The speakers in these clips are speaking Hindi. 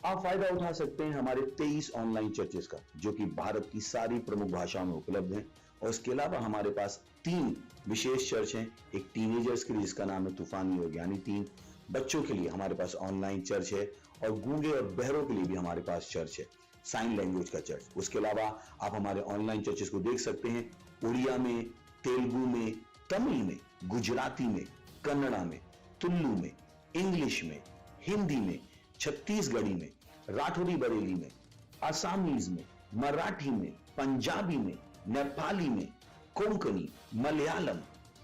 आप फायदा उठा सकते हैं हमारे 23 ऑनलाइन चर्चेस का, जो कि भारत की सारी प्रमुख भाषाओं में उपलब्ध हैं। और इसके अलावा हमारे पास 3 विशेष चर्च हैं। एक टीनेजर्स के लिए जिसका नाम है तूफानी और ज्ञानी 3, बच्चों के लिए हमारे पास ऑनलाइन चर्च है, और गूंगे और बहरों के लिए भी हमारे पास चर्च है, साइन लैंग्वेज का चर्च। उसके अलावा आप हमारे ऑनलाइन चर्चेस को देख सकते हैं उड़िया में, तेलुगु में, तमिल में, गुजराती में, कन्नड़ा में, तुलु में, इंग्लिश में, हिंदी में, छत्तीसगढ़ी में, राठौरी बरेली में, आसामीज में, मराठी में, पंजाबी में, नेपाली में, कोंकणी, मलयालम,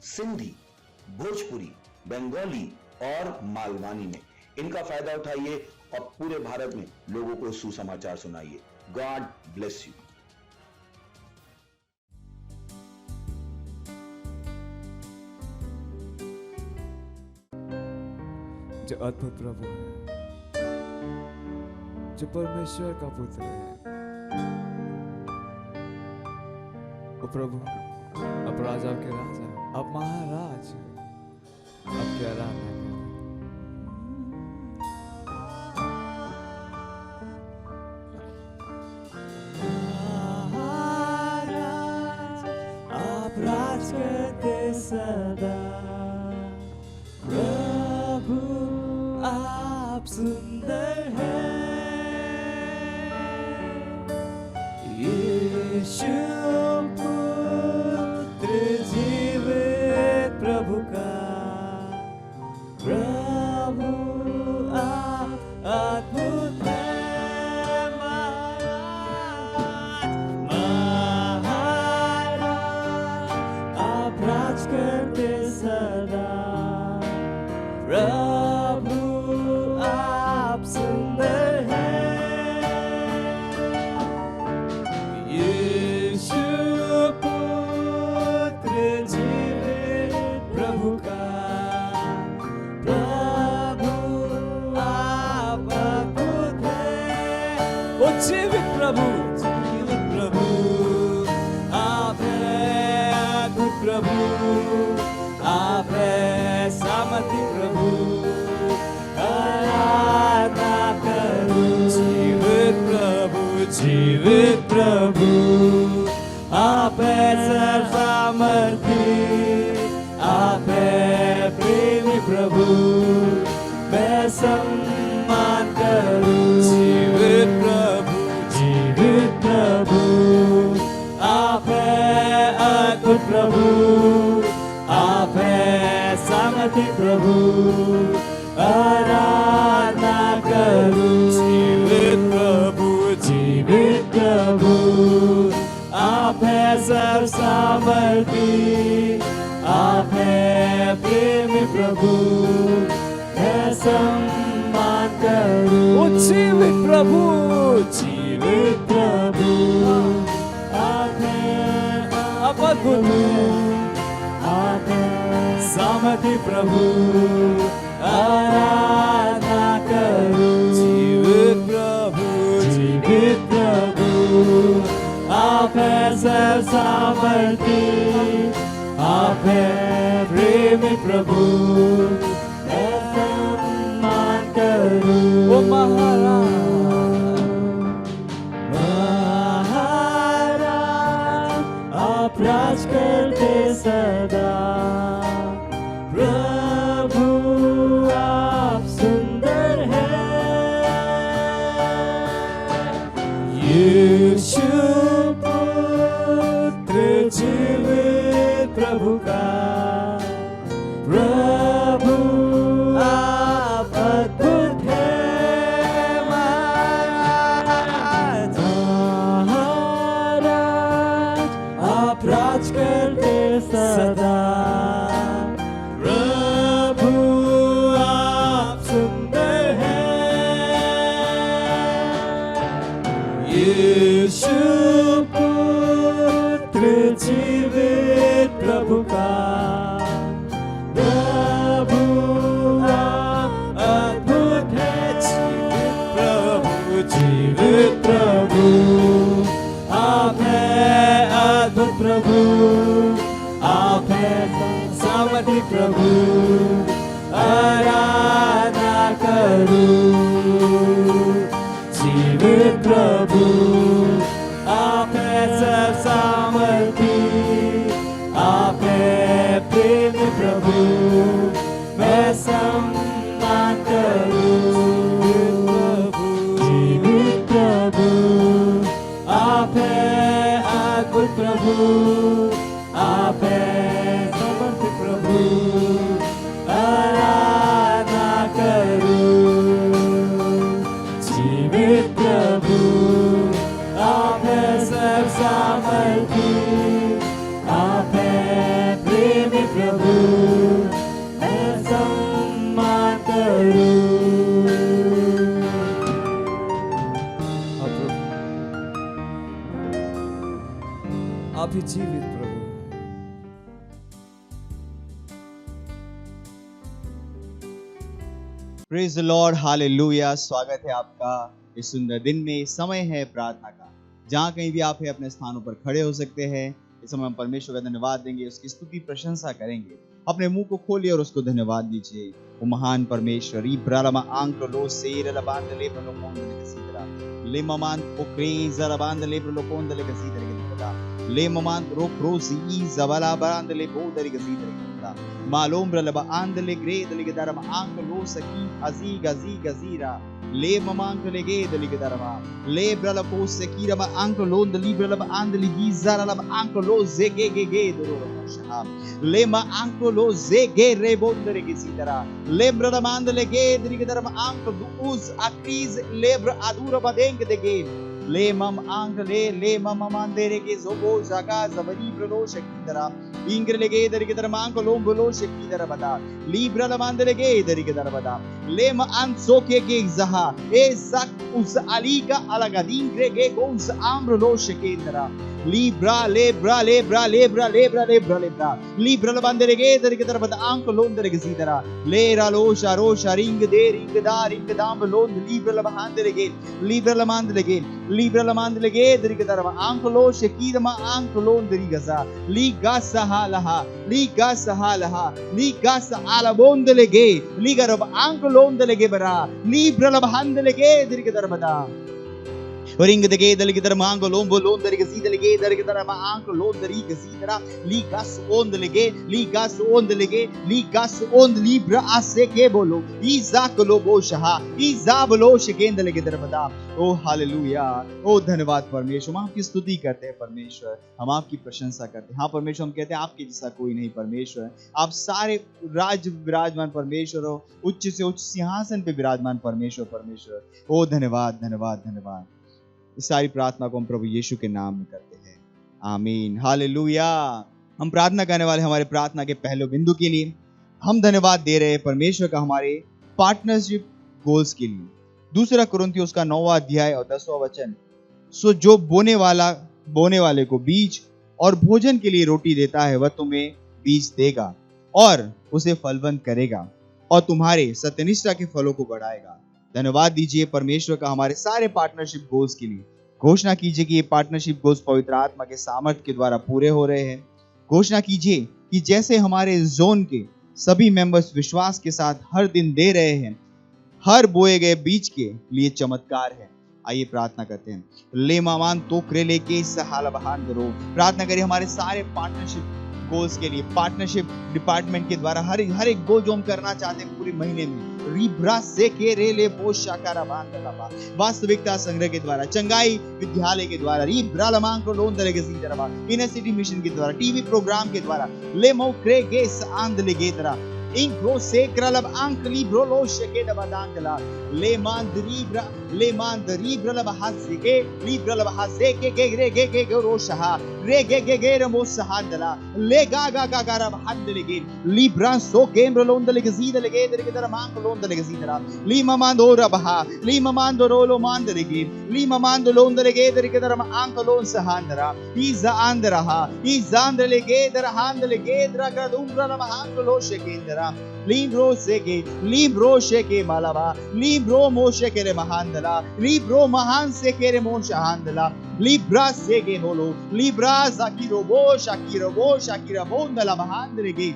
सिंधी, भोजपुरी, बंगाली और मालवानी में। इनका फायदा उठाइए और पूरे भारत में लोगों को सुसमाचार सुनाइए। God bless you. जो अद्भुत प्रभु है, जो परमेश्वर का पुत्र है, वो प्रभु, अब राजा के राजा, अब महाराज, अब क्या आराधना करें। महाराज आप राज करते सदा, प्रभु आप सुंदर हैं, यीशु पुत्र जीवित प्रभु का, प्रभु आप अद्भुत हैं, महाराज आप राज करते सदा, प्रभु आप सुंदर हैं, यीशु पुत्र जीवित प्रभु का, प्रभु आप अद्भुत हैं, वो जीवित प्रभु आप हैं, अद्भुत प्रभु आप हैं, सामर्थी प्रभु आराधना करूं, जीवित प्रभु आप हैं, सर्वसामर्थी आप हैं, प्रेमी प्रभु मैं सम्मान करूं, जीवित प्रभु आप हैं, अद्भुत प्रभु आप हैं, सामर्थी प्रभु आराधना करूं, जीवित प्रभु आप हैं, सर्वसामर्थी आप हैं, प्रेमी प्रभु मैं सम्मान करूं, जीवित प्रभु आप हैं, अद्भुत आप हैं, सामर्थी प्रभु आराधना करूं, जीवित प्रभु आप हैं, सर्वसामर्थी आप हैं, प्रेमी प्रभु मैं सम्मान करूं, ओ महाराज आप राज करते सदा, प्रभु आप सुंदर हैं, यीशु पुत्र जीवित प्रभु का, प्रभु आप अद्भुत हैं, महाराज आप राज करते सदा, प्रभु आप सुंदर हैं, यीशु पुत्र जीवित प्रभु का, प्रभु आप अद्भुत हैं, जीवित प्रभु आप हैं, अद्भुत प्रभु आप हैं, सामर्थी प्रभु आराधना करूं, प्रभु, आप हैं समर्थ प्रभु, आराधना करूं। जीवित प्रभु, आप हैं सब सामर्थी, आप हैं प्रेमी प्रभु, मैं सम्मान करूं। आप ही जीवित प्रभु। Praise the Lord, hallelujah. स्वागत है आपका इस सुंदर दिन में। समय है प्रार्थना का। जहाँ कहीं भी आप है अपने स्थानों पर खड़े हो सकते हैं। इस समय हम परमेश्वर का धन्यवाद देंगे, उसकी स्तुति प्रशंसा करेंगे। अपने मुंह को खोलिए और उसको धन्यवाद दीजिए। वो महान परमेश्वर इब्रालमा आंक लो सेर लबांद ले बनो कोंदले कसीदरा ले ममान पोक्रेज लबांद ले बनो कोंदले कसीदरे के दिखता ले ममान रोक्रोजी जबला बांद ले बोदरी कसीदरे के दिखता मालूम रलबा आंदले ग्रेद ले के दरम आंक लो सकी अजी गजी गजीरा ले ममांक ले गेद ले के दरमा ले ब्रल को सकीरमा आंक लो दली ब्रल आंदली गीजरा लब आंक लो जेगे गे गे दरो शहा ले मा आंक लो जेगे रे बोदरी कसीदरा ले ब्रल मांदले गेद ले के दरम आंक दूज अक्रीज ले ब्र अदूर बदेंग दे गे ले मम आंक ले मम मांदेरे के जोबो जगा जबरी ब्रलो शकीदरा इंग्र लेगे दर के दरम आंक लो ब्रलो शकीदरा बता लीब्रल मांदले के दर के दर बता ले म आंक सोके के जहा ए जक उस अली का अलग इंग्र के गोस आम्र लो शकीदरा libra lebra lebra lebra lebra lebra lebra libra la bandere ge der ke taraf ank lon der ge sidara le ra lo sha ring da dam lon libra la bandere ge libra la mandele ge der ke taraf ank lo shakid ma ank lon der gaza li gasa halaha li gasa ala bondele ge li garab ank lon der ge bara libra la bandele ge der ke taraf da Ring the gate, the ligator mango, lombo, lon, the gazida, the ligator mango, lon, the gazida, ligas on the legate, ligas on the legate, ligas on the libra aseke bolo, Izakolo Boshaha, Izabolo shaken the ligator bada. Oh hallelujah, oh धन्यवाद परमेश्वर। हम आपकी स्तुति करते हैं परमेश्वर, हम आपकी प्रशंसा करते हैं। हाँ परमेश्वर, हम कहते हैं आपके जैसा कोई नहीं परमेश्वर। आप सारे विराजमान परमेश्वर हो, उच्च से उच्च सिंहासन पे विराजमान परमेश्वर। ओ धन्यवाद धन्यवाद धन्यवाद। इस सारी प्रार्थना को हम प्रभु यीशु के नाम में करते हैं, आमीन, हालेलुया। हम प्रार्थना करने वाले हमारे प्रार्थना के पहले बिंदु के लिए हम धन्यवाद दे रहे हैं परमेश्वर का हमारे पार्टनरशिप गोल्स के लिए। दूसरा कुरिन्थियों उसका 9वां अध्याय और 10वां वचन, सो जो बोने वाले को बीज और भोजन के लिए रोटी देता है, वह तुम्हें बीज देगा और उसे फलवंत करेगा और तुम्हारे सत्यनिष्ठा के फलों को बढ़ाएगा। धन्यवाद दीजिए परमेश्वर का हमारे सारे पार्टनरशिप गोल्स के लिए। घोषणा कीजिए कि ये पार्टनरशिप गोल्स पवित्र आत्मा के सामर्थ्य के द्वारा पूरे हो रहे हैं। घोषणा कीजिए कि जैसे हमारे जोन के सभी मेंबर्स विश्वास के साथ हर दिन दे रहे हैं, हर बोए गए बीज के लिए चमत्कार है। आइए प्रार्थना करते हैं। ले मामान तोकरे लेके सहाला बहान करो। प्रार्थना करिए हमारे सारे पार्टनरशिप गोल्स के लिए। पार्टनरशिप डिपार्टमेंट के द्वारा हर एक गोल जो हम करना चाहते हैं पूरे महीने में, रिब्रा से के रेले पोशाकारा बांधला वास्तविकता संग्रह के द्वारा, चंगाई विद्यालय के द्वारा, रिब्रा लमांग को लोन दलेगे सीधरा, इनर सिटी मिशन के द्वारा, टीवी प्रोग्राम के द्वारा, ले मो क्रे गेस आंध लेगे तरह इंक्रो से क्रलब अंक लिब्रो लो शके दबादांगला ले मान दरीब्रा लब हासे के लिब्रा लब हासे के रोशहा रे गे रमो सहादला ले गा रब हद लेगे लिब्रा सो गेम लोन दले गजीद लेगे दर के दर मांग लोन दले गजीदरा ली ममान दो रबहा ली ममान दो रोलो मान दलेगे ली ममान दो लोन दलेगे दर के दर मांग लोन सहादरा इजा आंदरहा इजांद लेगे दर हांद लेगे दर का दुमरा लब हांग लो शकेंदरा libro sheke malava libro moshe kere mahandala libro mahan se kere moshe handala libra sege bolo libra zakiro bo shakira bondala mahandrege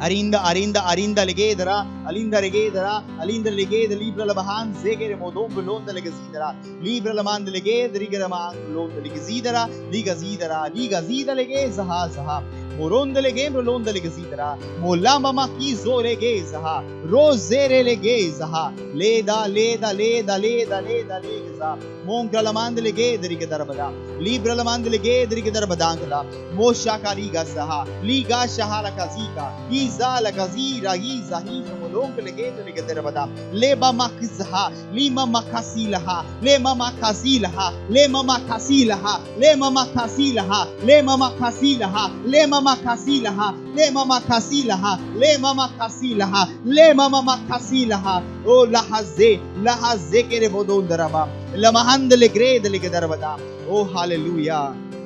arinda legedra alinda legedra libra la mahan zegere modom belonda legezidra libra la mand legedri gera man belonda legezidra ligazida lege zaha Morondele game rolondele gazidra. Mola mama ki zore gezaha. Rozere le gezaha. Leda leda leda leda leda leza. Mongra lamandele gedri ke darbada. Libra lamandele gedri ke darbadankla. Mosha kaliga saha. Liga shahara kazika. Iza la kazira iza hizo molongele gedri ke darbada. Leba makizha. Lima makasilaha. Lema makasilaha. Lema makasilaha. Lema makasilaha. Lema makasilaha. Lema makasilaha. Lema makasilaha. Lema makasilaha. Lema makasilaha. O lahaze kere bodondaraba. लमहंदले ग्रेदले के दरबदा. ओ हालेलुया.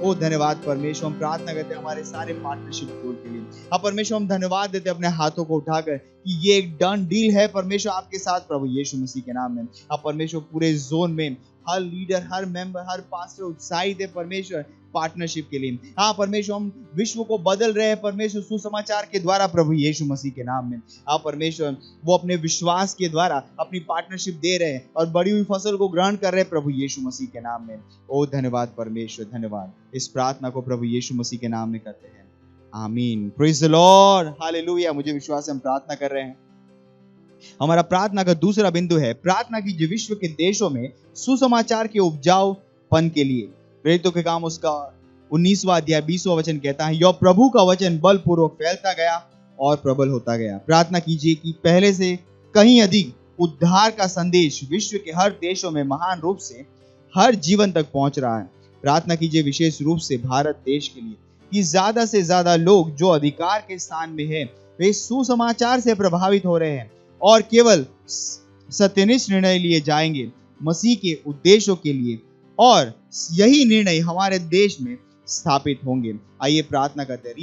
ओ धन्यवाद परमेश्वर. हम प्रार्थना करते हैं हमारे सारे पार्टनरशिप गोल के लिए. हाँ परमेश्वर, हम धन्यवाद देते हैं अपने हाथों को उठाकर कि ये एक डन डील है परमेश्वर आपके साथ प्रभु यीशु मसीह के नाम में. हाँ परमेश्वर, पूरे जोन में हर लीडर, हर मेंबर, हर पास्टर उत्साहित है परमेश्वर पार्टनरशिप के लिए. हाँ परमेश्वर, हम विश्व को बदल रहे हैं परमेश्वर सुसमाचार के द्वारा प्रभु यीशु मसीह के नाम में. हाँ परमेश्वर, वो अपने विश्वास के द्वारा अपनी पार्टनरशिप दे रहे हैं और बड़ी हुई फसल को ग्रहण कर रहे हैं प्रभु यीशु मसीह के नाम में. ओ धन्यवाद परमेश्वर, धन्यवाद. इस प्रार्थना को प्रभु यीशु मसीह के नाम में करते हैं. आमीन. Praise the Lord. हालेलुया. मुझे विश्वास है हम प्रार्थना कर रहे हैं. हमारा प्रार्थना का दूसरा बिंदु है प्रार्थना कीजिए विश्व के देशों में सुसमाचार के उपजाऊपन के लिए. प्रेरितों के काम उसका 19वां अध्याय 20वां वचन कहता है, यह प्रभु का वचन बलपूर्वक फैलता गया और प्रबल होता गया. प्रार्थना कीजिए कि पहले से कहीं अधिक उद्धार का संदेश विश्व के हर देशों में महान रूप से हर जीवन तक पहुंच रहा है. प्रार्थना कीजिए विशेष रूप से भारत देश के लिए कि ज्यादा से ज्यादा लोग जो अधिकार के स्थान में हैं वे सुसमाचार से प्रभावित हो रहे हैं और केवल सत्यनिष्ठ निर्णय लिए जाएंगे मसीह के उद्देश्यों के लिए, और यही निर्णय हमारे देश में स्थापित होंगे. आइए प्रार्थना करते हैं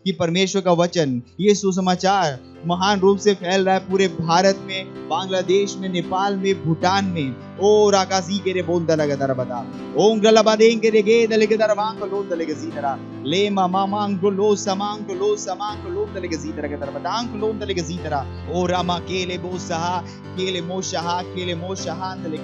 कि परमेश्वर का वचन, ये सुसमाचार महान रूप से फैल रहा है पूरे भारत में, बांग्लादेश में, नेपाल में, भूटान में. ओ राकासी के रे बोलता लगा दर बता ओम गलबादें के रे गे दले के दरबांग को लोद दले के सीतरा ले मामा मांग को लो समांग को लोद दले के सीतरा के दरबांग को लोद दले के सीतरा. ओ रामा केले बोसहा केले मोशहा दले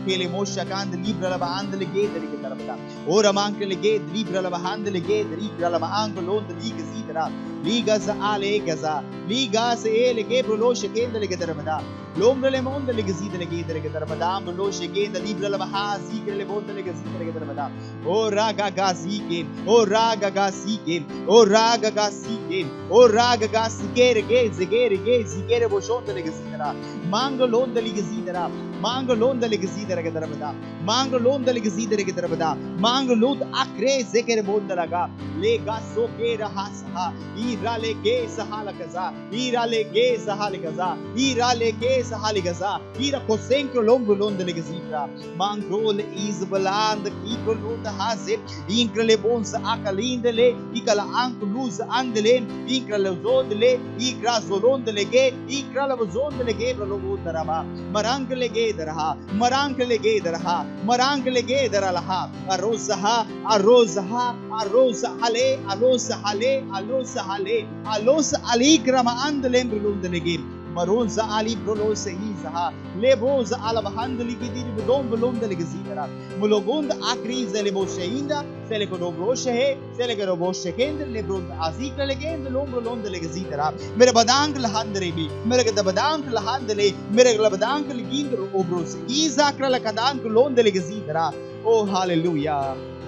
केले मोशकांद लिब्रल बांद लगे दले के दरबता. ओ रमांग के लगे लिब्रल बांद लगे लिब्रल बांग को लोद दले के सीतरा लीगस आले गजा लीगास एले के ब्रोलो शकेंद लगे दरबता. लोमले मोंद लगे सीत लगे दले के दरबता ब्रोलो शकेंद लिब्रल बहा सीकले बोंद लगे सीत लगे दरबता. ओ रागा गासी के ओ रागा गासी के ओ रागा गासी के ओ रागा गासी के जिगेर वो शोंद लगे सीतरा मांग लोंद लगे सीतरा मांग लोंद लगे सीतरा के दरबता मांग लोंद लगे सीतरा के दरबता मांग लोंद आक्रे जिगेर बोंद लगा ले गासो के रहा सहा ईरा ले के सहाल कजा ईरा ले के सहाल कजा ईरा ले के सहाल कजा ईरा को सेंक्रो लोंग लोंद लगे सीतरा मांग रोल इज बलांद की को लोंद हासे इंक्रेले बोन्स आकलिंद ले इकला अंक लूज अंदले इंक्रेले जोंद ले इक्रा जोंद लेगे इक्रा लो जोंद लेगे ब्रलो दराबा मरंग लेगे दरहा मरंग लेगे दरहा मरंग लेगे दरलहा अरोजहा अरोजहा अरोज हले अलोस हले अलोस हले अलोस अली क्रम अंदले ब्रलो लेगे मरोज अली ब्रलो सही सहा लेबोज अलबहंदली की दिल बुलोम बुलोम दले गजीरा मुलोगुंद आखरी ज़लेबो शेंदा सेले को डोब्रो शहे सेले को डोब्रो शेकेंद्र लेब्रोंद आजीक लेगेंद लोम बुलोम दले गजीरा मेरे बदांक लहंदरे भी मेरे के बदांक लहंदले मेरे के बदांक लिगिंद ओब्रो से ईजाक्र लकदांक लोम दले गजीरा. ओ हालेलुया.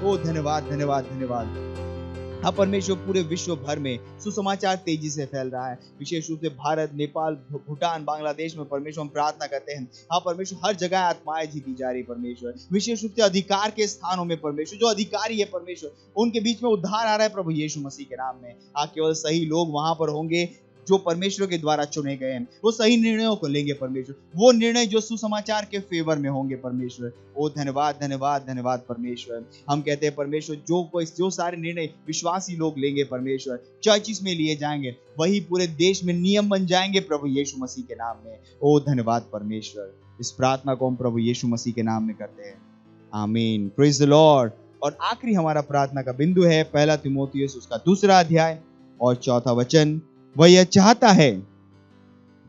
ओ धन्यवाद धन्यवाद धन्यवाद. हाँ परमेश्वर, पूरे विश्व भर में सुसमाचार तेजी से फैल रहा है, विशेष रूप से भारत, नेपाल, भूटान, बांग्लादेश में परमेश्वर हम प्रार्थना करते हैं. हाँ परमेश्वर, हर जगह आत्माएं जीती जा रही परमेश्वर, विशेष रूप से अधिकार के स्थानों में परमेश्वर, जो अधिकारी है परमेश्वर उनके बीच में उद्धार आ रहा है प्रभु यीशु मसीह के नाम में. हाँ केवल सही लोग वहां पर होंगे जो परमेश्वर के द्वारा चुने गए हैं, वो सही निर्णयों को लेंगे परमेश्वर, वो निर्णय जो सुसमाचार के फेवर में होंगे परमेश्वर. ओ धन्यवाद धन्यवाद धन्यवाद परमेश्वर. हम कहते हैं परमेश्वर जो सारे निर्णय विश्वासी लोग लेंगे परमेश्वर, चर्चिस में लिए जाएंगे, वही पूरे देश में नियम बन जाएंगे प्रभु यीशु मसीह के नाम में. ओ धन्यवाद परमेश्वर. इस प्रार्थना को हम प्रभु यीशु मसीह के नाम में करते हैं. आमीन. Praise the Lord. और आखिरी हमारा प्रार्थना का बिंदु है 1 तीमुथियुस उसका 2 अध्याय और 4 वचन. वह यह चाहता है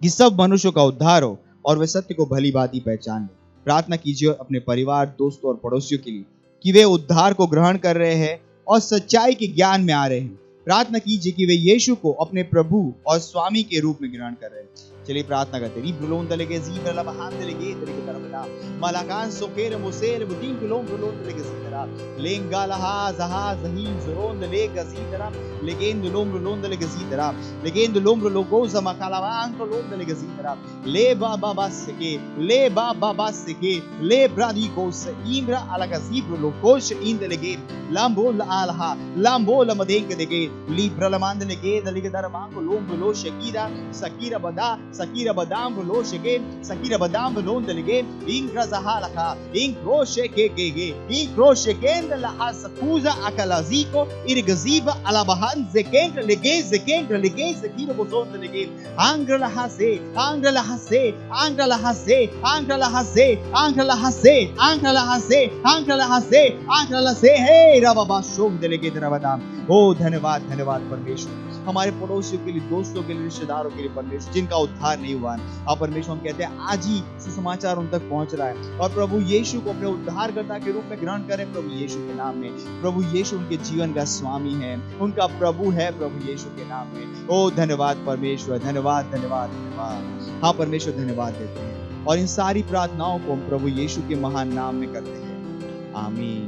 कि सब मनुष्यों का उद्धार हो और वे सत्य को भली भांति पहचान ले. प्रार्थना कीजिए अपने परिवार, दोस्तों और पड़ोसियों के लिए कि वे उद्धार को ग्रहण कर रहे हैं और सच्चाई के ज्ञान में आ रहे हैं। प्रार्थना कीजिए कि वे यीशु को अपने प्रभु और स्वामी के रूप में ग्रहण कर रहे हैं। चलिए प्रार्थना करते हैं। ब्लोन दलेगे जीवर लबहान दलेगे दलेगे तरबदा मलाकान सोकेर मुसेर बुदीन ब्लोन दलेगे जीतरा लेंगा लहा जहा जहीन जोरोन दलेगे जीतरा लेगेन ब्लोन दलेगे जीतरा लेगेन लोगो जमकालावान ब्लोन दलेगे जीतरा ले बाबा बसके ले ब्रादी कोस इम्रा अलगा जीब्र लोकोश इन दलेगे लांबोल आलहा लांबोल मदेंगे देगे लिब्रा लमान दलेगे दलेगे दरमांगो लोंगो शकीरा सकीरा बदा Sakira badam lo shege sakira badam lo delege ingra zahalaka inkroche kege inkroche kenda la hasakuza akalaziko irgaziba alabahan zekendra lege zekira bozon delege angra la hase angra la hase angra la hase angra la hase angra la hase angra la hase angra la hase angra la se hey rababa shom delege drabadam ओ धन्यवाद धन्यवाद परमेश्वर हमारे पड़ोसियों के लिए, दोस्तों के लिए, रिश्तेदारों के लिए परमेश्वर जिनका उद्धार नहीं हुआ है। और परमेश्वर हम कहते हैं आज ही सुसमाचार उन तक पहुंच रहा है और प्रभु यीशु को अपने उद्धारकर्ता के रूप में ग्रहण करें प्रभु यीशु के नाम में। प्रभु यीशु उनके जीवन का स्वामी है, उनका प्रभु है प्रभु यीशु के नाम में। ओ धन्यवाद परमेश्वर, धन्यवाद धन्यवाद धन्यवाद। हाँ परमेश्वर धन्यवाद देते हैं और इन सारी प्रार्थनाओं को हम प्रभु यीशु के महान नाम में करते हैं। आमीन।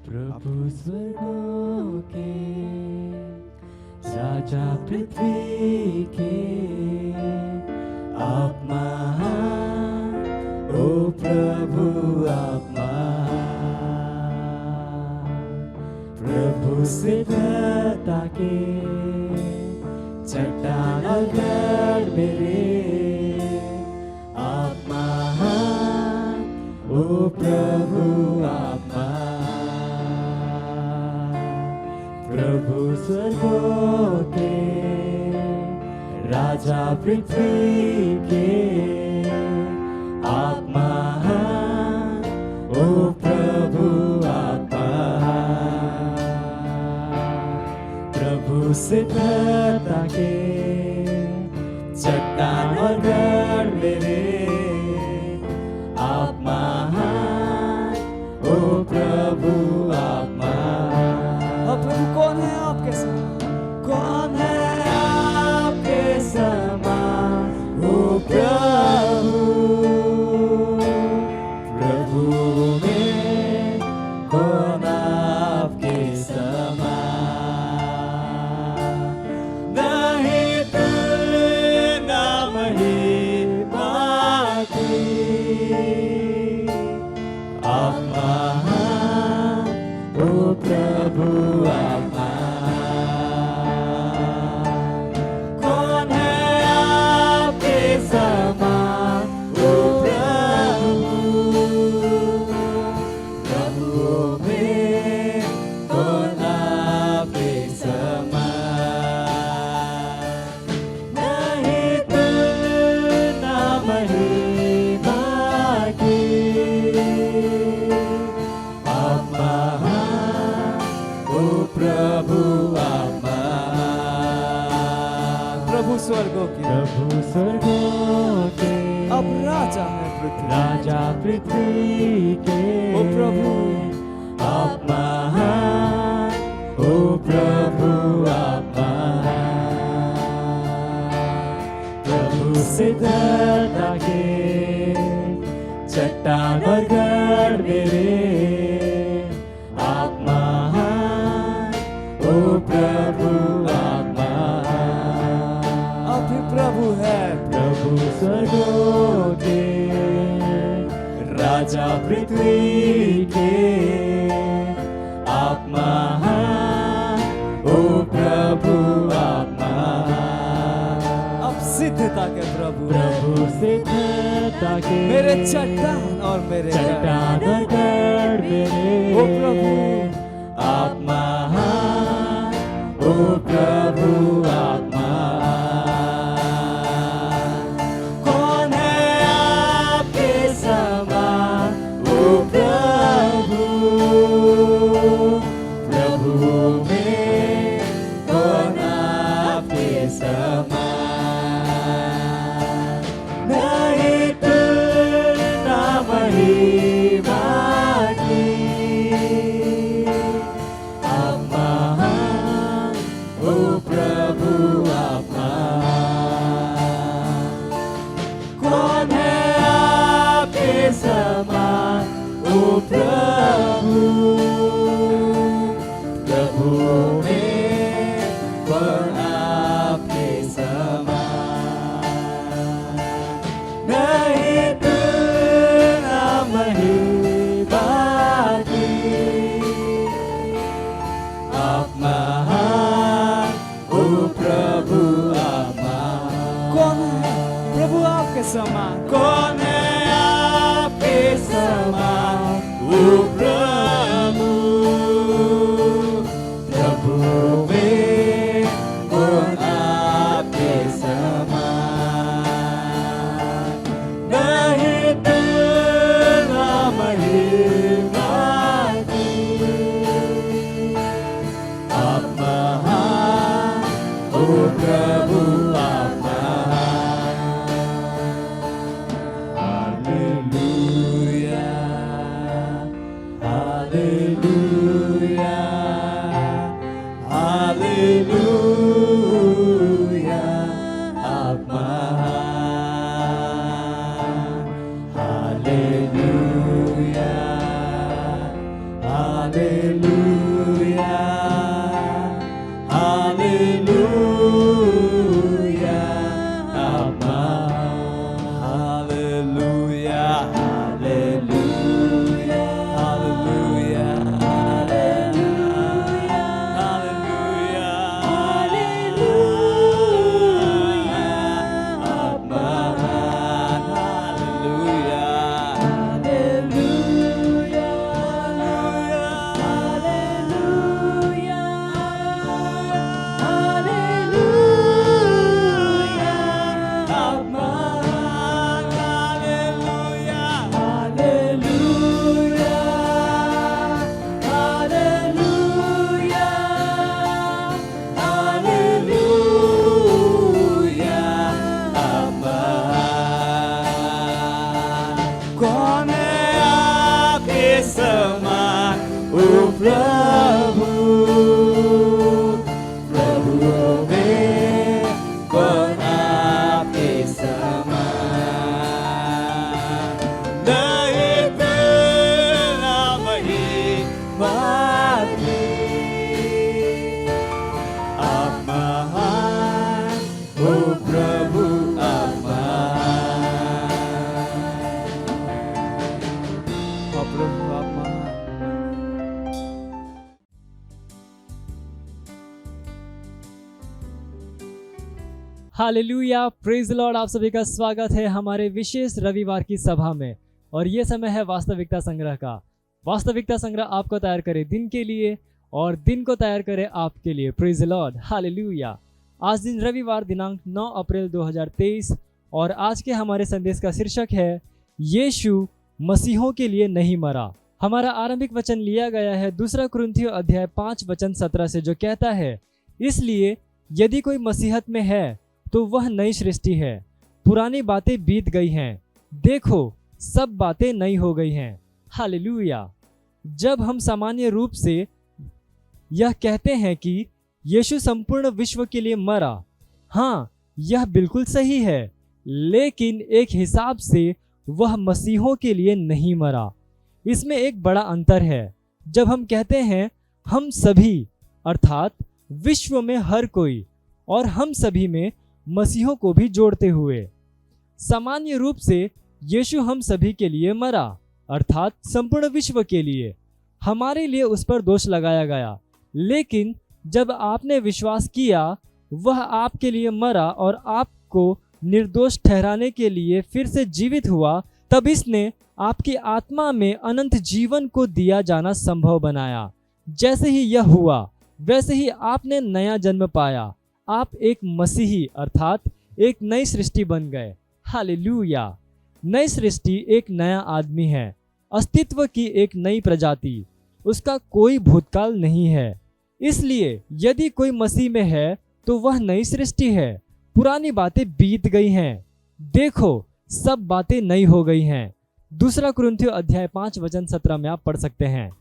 प्रभु स्वर्गों के राजा पृथ्वी के आप महान, ओ प्रभु आप महान। प्रभु सिद्धता के चट्टान और गढ़ मेरे आप महान, ओ प्रभु आप महान। प्रभु स्वर्गों के राजा पृथ्वी के आप महान, ओ प्रभु आप महान। प्रभु सिद्धता के चट्टान और गढ़ मेरे आप महान, ओ प्रभु आप महान। प्रभु कौन है आपके समान, कौन है आपके समान, ओ प्रभु। प्रभु में कौन आपके समान, नहीं तुलना महिमा की। आप महान, ओ प्रभु आप महान। कौन है आपके समान, ओ प्रभु। प्रभु में कौन आपके समान, नहीं तुलना महिमा की। आप महान, ओ प्रभु आप महान। प्रभु स्वर्गों के, प्रभु स्वर्गों के अब राजा है पृथ्वी, राजा पृथ्वी के ओ प्रभु आप महान, ओ प्रभु आप महान। प्रभु सिद्धता के चट्टान और गढ़ मेरे आप महान, ओ प्रभु आप महान। आप ही प्रभु है, प्रभु स्वर्गों के राजा पृथ्वी के आप महान, ओ प्रभु आप महान। अब सिद्धता के प्रभु, प्रभु सिद्धता के मेरे चट्टान और मेरे चट्टान और गढ़ मेरे ओ प्रभु आप महान, ओ प्रभु आप महान। कौन है आपके समान, आप महान, ओ प्रभु आप महान। कौन है प्रभु आपके समान? कौन है आपके समान, ओ प्रभु? प्रभु में कौन आपके समान? नहीं तेरा महिमा आप महान, ओ प्रभु आप महान। हालेलुया, हालेलुया, हालेलुया, आप महान। हालेलुया, हालेलुया, हालेलुया, आप महान। Hallelujah, hallelujah, hallelujah, hallelujah, hallelujah, आप महान। हालेलुया, हालेलुया, कौन है आपके समान, ओ प्रभु? प्रभु में कौन आपके समान? नहीं तेरा महिमा आप महान, ओ प्रभु आप महान। ओ प्रभु आप महान। Hallelujah, praise Lord. आप सभी का स्वागत है हमारे विशेष रविवार की सभा में। और ये समय है वास्तविकता संग्रह का। वास्तविकता संग्रह आपको तैयार करे दिन के लिए और दिन को तैयार करे आपके लिए। Praise Lord, hallelujah. आज दिन रविवार दिनांक 9 अप्रैल 2023 और आज के हमारे संदेश का शीर्षक है यीशु मसीहों के लिए नहीं मरा। हमारा आरंभिक वचन लिया गया है 2 कुरिन्थियों अध्याय 5 वचन 17 से, जो कहता है, इसलिए यदि कोई मसीहत में है तो वह नई सृष्टि है, पुरानी बातें बीत गई हैं, देखो सब बातें नई हो गई हैं। हालेलुया। जब हम सामान्य रूप से यह कहते हैं कि यीशु संपूर्ण विश्व के लिए मरा, हाँ यह बिल्कुल सही है, लेकिन एक हिसाब से वह मसीहों के लिए नहीं मरा। इसमें एक बड़ा अंतर है। जब हम कहते हैं हम सभी, अर्थात विश्व में हर कोई, और हम सभी में मसीहों को भी जोड़ते हुए, सामान्य रूप से यीशु हम सभी के लिए मरा, अर्थात संपूर्ण विश्व के लिए। हमारे लिए उस पर दोष लगाया गया, लेकिन जब आपने विश्वास किया, वह आपके लिए मरा और आपको निर्दोष ठहराने के लिए फिर से जीवित हुआ, तब इसने आपकी आत्मा में अनंत जीवन को दिया जाना संभव बनाया। जैसे ही यह हुआ, वैसे ही आपने नया जन्म पाया। आप एक मसीही अर्थात एक नई सृष्टि बन गए। हालेलुया। नई सृष्टि एक नया आदमी है, अस्तित्व की एक नई प्रजाति, उसका कोई भूतकाल नहीं है। इसलिए यदि कोई मसीह में है तो वह नई सृष्टि है, पुरानी बातें बीत गई हैं, देखो सब बातें नई हो गई हैं। 2 कुरिन्थियों अध्याय 5 वचन 17 में आप पढ़ सकते हैं।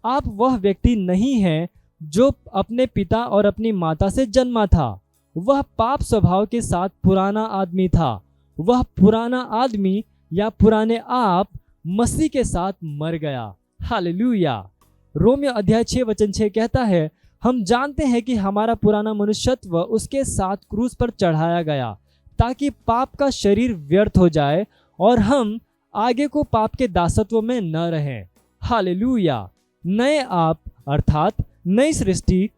आप वह व्यक्ति नहीं हैं जो अपने पिता और अपनी माता से जन्मा था। वह पाप स्वभाव के साथ पुराना आदमी था। वह पुराना आदमी या पुराने आप मसीह के साथ मर गया। हालेलुया। रोमियो अध्याय 6 वचन 6 कहता है, हम जानते हैं कि हमारा पुराना मनुष्यत्व उसके साथ क्रूस पर चढ़ाया गया, ताकि पाप का शरीर व्यर्थ हो जाए और हम आगे को पाप के दासत्व में न रहें। हालेलुया। नए आप अर्थात नई सृष्टि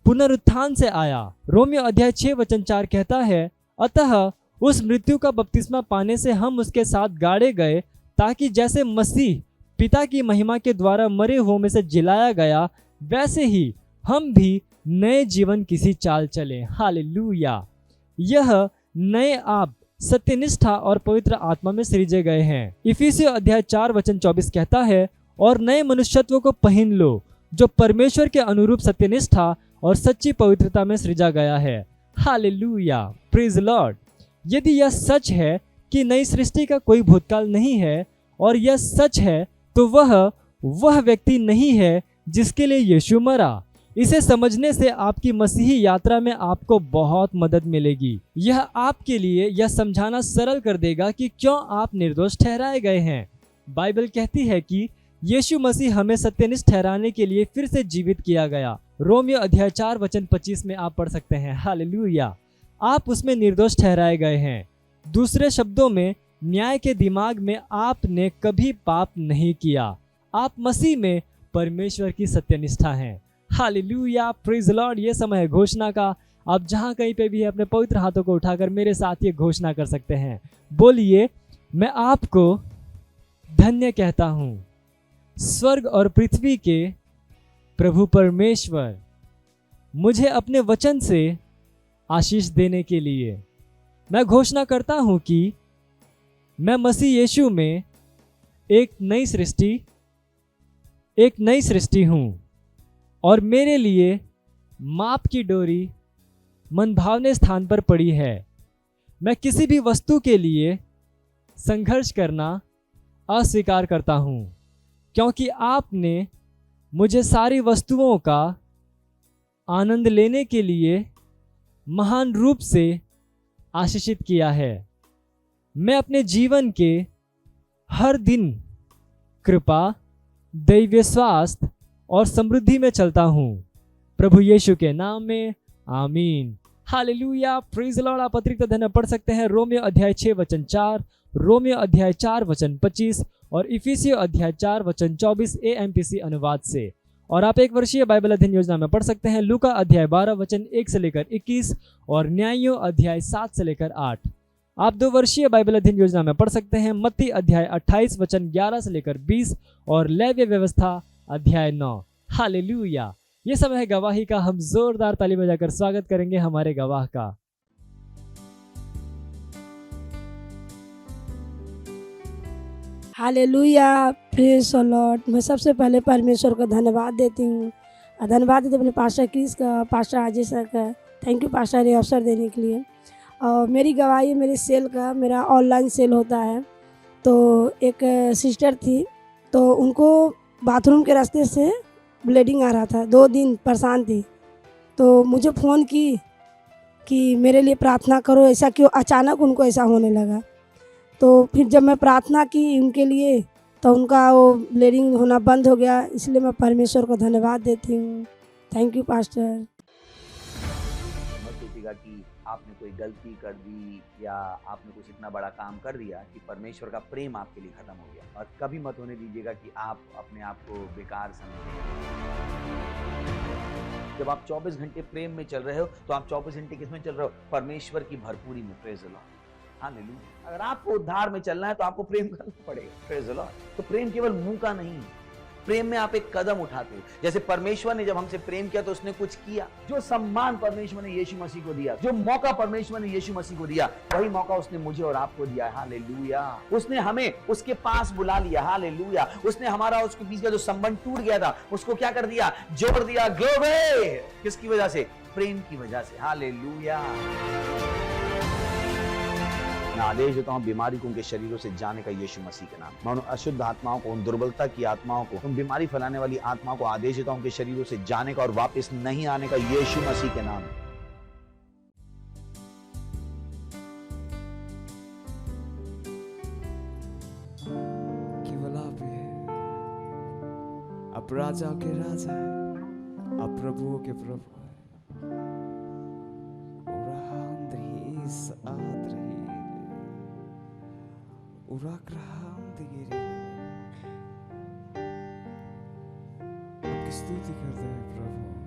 पुनरुत्थान से आया। रोमियो अध्याय 6 वचन 4 कहता है, अतः उस मृत्यु का बपतिस्मा पाने से हम उसके साथ गाड़े गए, ताकि जैसे मसीह पिता की महिमा के द्वारा मरे हुओं में से जिलाया गया, वैसे ही हम भी नए जीवन किसी चाल चलें। हालेलुया। यह नए आप सत्यनिष्ठा और पवित्र आत्मा में सृजे गए हैं। इफिसियों अध्याय 4 वचन 24 कहता है, और नए मनुष्यत्व को पहन लो, जो परमेश्वर के अनुरूप सत्यनिष्ठा और सच्ची पवित्रता में सृजा गया है। Hallelujah, praise Lord. यदि यह सच है कि नई सृष्टि का कोई भूतकाल नहीं है, और यह सच है, तो वह व्यक्ति नहीं है जिसके लिए यीशु मरा। इसे समझने से आपकी मसीही यात्रा में आपको बहुत मदद मिलेगी। यह आपके लिए यह समझाना सरल कर देगा कि क्यों आप निर्दोष ठहराए गए हैं। बाइबल कहती है कि यीशु मसीह हमें सत्यनिष्ठ ठहराने के लिए फिर से जीवित किया गया। रोमियो अध्याय 4 वचन 25 में आप पढ़ सकते हैं। हालेलुया। आप उसमें निर्दोष ठहराए गए हैं। दूसरे शब्दों में, न्याय के दिमाग में आपने कभी पाप नहीं किया। आप मसीह में परमेश्वर की सत्यनिष्ठा हैं। Hallelujah, praise Lord. ये समय है घोषणा का। आप जहां कहीं पे भी है, अपने पवित्र हाथों को उठाकर मेरे साथ ये घोषणा कर सकते हैं। बोलिए, मैं आपको धन्य कहता हूं, स्वर्ग और पृथ्वी के प्रभु परमेश्वर, मुझे अपने वचन से आशीष देने के लिए। मैं घोषणा करता हूं कि मैं मसीह यीशु में एक नई सृष्टि हूं, और मेरे लिए माप की डोरी मनभावने स्थान पर पड़ी है। मैं किसी भी वस्तु के लिए संघर्ष करना अस्वीकार करता हूं, क्योंकि आपने मुझे सारी वस्तुओं का आनंद लेने के लिए महान रूप से आशीषित किया है। मैं अपने जीवन के हर दिन कृपा, दैवीय स्वास्थ्य और समृद्धि में चलता हूँ। प्रभु यीशु के नाम में आमीन। Hallelujah, praise Lord. आप अतिरिक्त धन्य पढ़ सकते हैं रोमियो अध्याय 6 वचन 4, रोमियो अध्याय 4 वचन 25 और इफिसियों अध्याय 4 वचन 24 AMPC अनुवाद से। और आप एक वर्षीय बाइबल अध्ययन योजना में पढ़ सकते हैं लूका अध्याय 12 वचन 1 से लेकर 21 और न्यायों अध्याय 7 से लेकर 8। आप 2 वर्षीय बाइबल अध्ययन योजना में पढ़ सकते हैं मत्ती अध्याय 28 वचन 11 से लेकर 20 और लेव्य व्यवस्था अध्याय 9। हालेलुया। ये समय है गवाही का। हम जोरदार ताली बजाकर स्वागत करेंगे हमारे गवाह का। Hallelujah, praise the Lord. मैं सबसे पहले परमेश्वर को धन्यवाद देती हूँ और धन्यवाद देती हूँ अपने पास्टर क्रिस का, पास्टर अजय सर का। थैंक यू पास्टर ये अवसर देने के लिए। और मेरी गवाही मेरे सेल का, मेरा ऑनलाइन सेल होता है। तो एक सिस्टर थी, तो उनको बाथरूम के रास्ते से ब्लीडिंग आ रहा था, 2 दिन परेशान थी। तो मुझे फ़ोन की कि मेरे लिए प्रार्थना करो, ऐसा क्यों अचानक उनको ऐसा होने लगा। तो फिर जब मैं प्रार्थना की उनके लिए, तो उनका वो ब्लीडिंग होना बंद हो गया। इसलिए मैं परमेश्वर को धन्यवाद देती हूँ। Thank you pastor. मत सोचिएगा कि आपने कोई गलती कर दी या आपने कुछ इतना बड़ा काम कर दिया कि परमेश्वर का प्रेम आपके लिए खत्म हो गया। और कभी मत होने दीजिएगा कि आप अपने आप को बेकार समझें। जब आप 24 घंटे प्रेम में चल रहे हो, तो आप 24 घंटे किस में चल रहे हो? परमेश्वर की भरपूरी में। Praise the Lord. हालेलुया। अगर आपको उद्धार में चलना है तो आपको प्रेम करना पड़ेगा। Praise the Lord. तो प्रेम केवल मुंह का नहीं है, प्रेम में आप एक कदम उठाते हो। जैसे परमेश्वर ने जब हमसे प्रेम किया तो उसने कुछ किया। जो सम्मान परमेश्वर ने यीशु मसीह को दिया, जो मौका परमेश्वर ने यीशु मसीह को दिया, वही मौका उसने मुझे और आपको दिया है। हालेलुया। उसने हमें उसके पास बुला लिया। हालेलुया। उसने हमारा उसके बीच का जो संबंध टूट गया था, उसको क्या कर दिया? जोड़ दिया। ग्लोरी। किसकी वजह से? प्रेम की वजह से। हालेलुया। मैं आदेश देता हूं बीमारी को उनके शरीरों से जाने का यीशु मसीह के नाम। मैं उन अशुद्ध आत्माओं को, उन दुर्बलता की आत्माओं को, उन बीमारी फैलाने वाली आत्माओं को आदेश देता हूं उनके शरीरों से जाने का और वापस नहीं आने का यीशु मसीह के नाम। केवल आप ही हैं। आप राजाओं के राजा हैं, आप प्रभुओं के प्रभु हैं। आपकी स्तुति करते हैं प्रभु।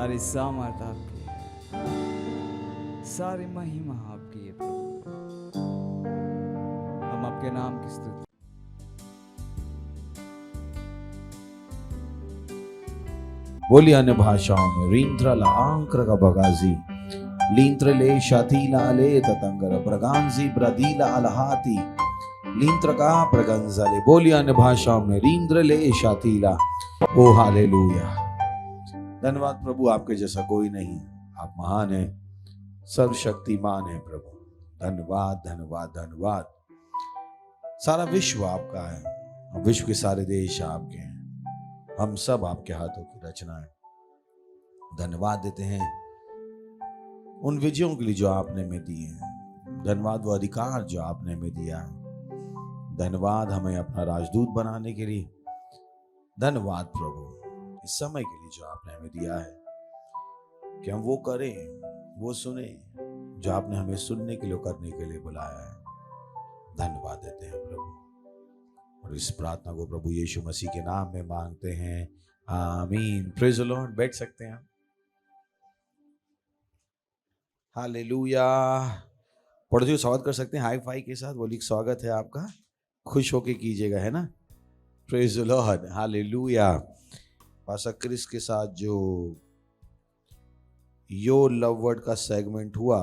सारी सामर्थ आपकी है, सारी महिमा आपकी है प्रभु। हम आपके नाम की स्तुति बोलिए अन्य भाषाओं में रींद्र लांक्र का बगाजी लींत्र ले शातीला ले ततंगर प्रगांजी ब्रदीला अलहाती लींत्र का प्रगंजले। बोलिए अन्य भाषाओं में रींद्र ले शातीला। ओ हालेलुया। धन्यवाद प्रभु, आपके जैसा कोई नहीं, आप महान हैं, सर्वशक्तिमान है प्रभु। धन्यवाद धन्यवाद धन्यवाद। सारा विश्व आपका है, विश्व के सारे देश आपके हैं, हम सब आपके हाथों की रचना है। धन्यवाद देते हैं उन विजयों के लिए जो आपने हमें दिए हैं। धन्यवाद वो अधिकार जो आपने हमें दिया है। धन्यवाद हमें अपना राजदूत बनाने के लिए। धन्यवाद प्रभु इस समय के लिए जो आपने हमें दिया है कि हम वो करें, वो सुने जो आपने हमें सुनने के लिए, करने के लिए बुलाया है। धन्यवाद देते हैं प्रभु, और इस प्रार्थना को प्रभु यीशु मसीह के नाम में मांगते हैं, आमीन। Praise the Lord. बैठ सकते हैं। हालेलुया। पड़ोसियों स्वागत कर सकते हैं हाई फाई के साथ। बोलिए स्वागत है आपका, खुश होके कीजिएगा, है ना। Praise the Lord. Hallelujah. Pastor Chris के साथ जो यो लव वर्ड का सेगमेंट हुआ,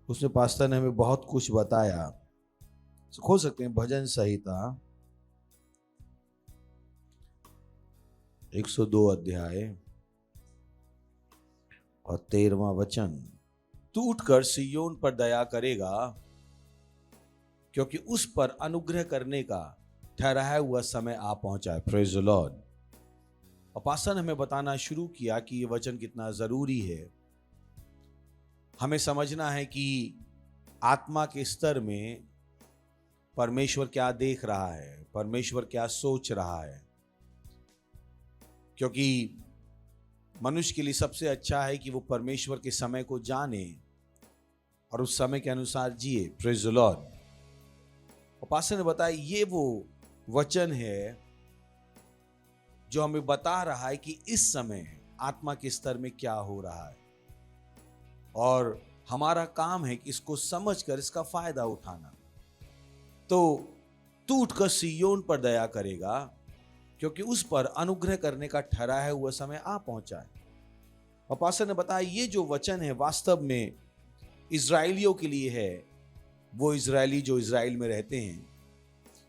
उसमें पास्टर ने हमें बहुत कुछ बताया। खोल सकते हैं भजन संहिता 102 अध्याय और 13वां वचन। तू उठकर सिय्योन पर दया करेगा, क्योंकि उस पर अनुग्रह करने का ठहराया हुआ समय आ पहुंचा है। Praise the Lord. और पास्टर ने हमें बताना शुरू किया कि यह वचन कितना जरूरी है। हमें समझना है कि आत्मा के स्तर में परमेश्वर क्या देख रहा है, परमेश्वर क्या सोच रहा है, क्योंकि मनुष्य के लिए सबसे अच्छा है कि वो परमेश्वर के समय को जाने और उस समय के अनुसार जिए। Praise the Lord. और पास्टर ने बताया ये वो वचन है जो हमें बता रहा है कि इस समय आत्मा के स्तर में क्या हो रहा है, और हमारा काम है कि इसको समझकर इसका फायदा उठाना। तो तू उठकर सिय्योन पर दया करेगा, क्योंकि उस पर अनुग्रह करने का ठहराया हुआ समय आ पहुंचा है। और पास्टर ने बताया ये जो वचन है वास्तव में इजराइलियों के लिए है, वो इजरायली जो इजराइल में रहते हैं,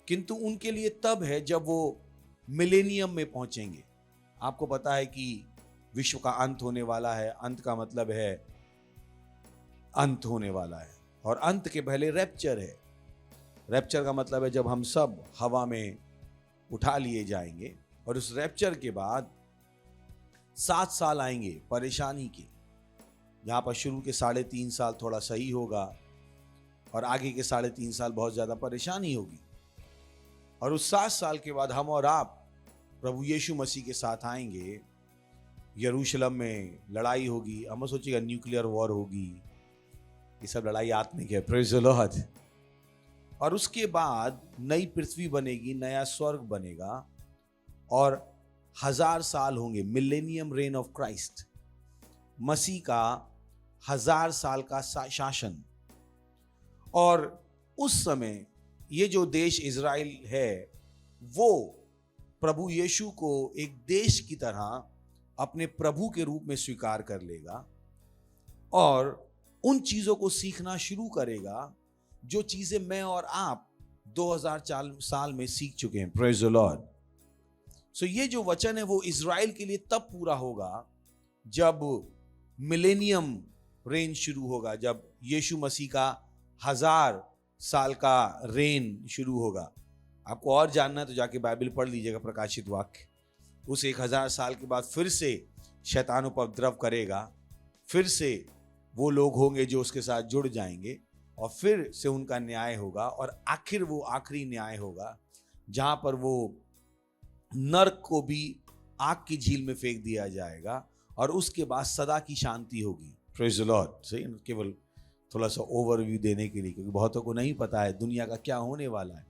किंतु उनके लिए तब है जब वो मिलेनियम में पहुंचेंगे। आपको पता है कि विश्व का अंत होने वाला है। अंत का मतलब है अंत होने वाला है, और अंत के पहले रैप्चर है। रैप्चर का मतलब है जब हम सब हवा में उठा लिए जाएंगे, और उस रैप्चर के बाद 7 साल आएंगे परेशानी के। यहाँ पर शुरू के 3.5 साल थोड़ा सही होगा, और आगे के 3.5 साल बहुत ज्यादा परेशानी होगी। और उस 7 साल के बाद हम और आप प्रभु यीशु मसीह के साथ आएंगे। यरूशलेम में लड़ाई होगी। हम सोचिएगा न्यूक्लियर वॉर होगी, ये सब लड़ाई आत्मिक है। Praise the Lord. और उसके बाद नई पृथ्वी बनेगी, नया स्वर्ग बनेगा, और 1000 साल होंगे। मिलेनियम रेन ऑफ क्राइस्ट, मसीह का 1000 साल का शासन। और उस समय ये जो देश इजराइल है, वो प्रभु यीशु को एक देश की तरह अपने प्रभु के रूप में स्वीकार कर लेगा, और उन चीजों को सीखना शुरू करेगा जो चीजें मैं और आप 2000 साल में सीख चुके हैं। Praise the Lord. सो ये जो वचन है वो इजराइल के लिए तब पूरा होगा जब मिलेनियम रेन शुरू होगा, जब यीशु मसीह का 1000 साल का रेन शुरू होगा। आपको और जानना है तो जाके बाइबल पढ़ लीजिएगा, प्रकाशित वाक्य। उस 1000 साल के बाद फिर से शैतान उपद्रव करेगा, फिर से वो लोग होंगे जो उसके साथ जुड़ जाएंगे, और फिर से उनका न्याय होगा, और आखिर वो आखिरी न्याय होगा जहां पर वो नरक को भी आग की झील में फेंक दिया जाएगा, और उसके बाद सदा की शांति होगी। Praise the Lord. सही, केवल थोड़ा सा ओवरव्यू देने के लिए, क्योंकि बहुतों को नहीं पता है दुनिया का क्या होने वाला है।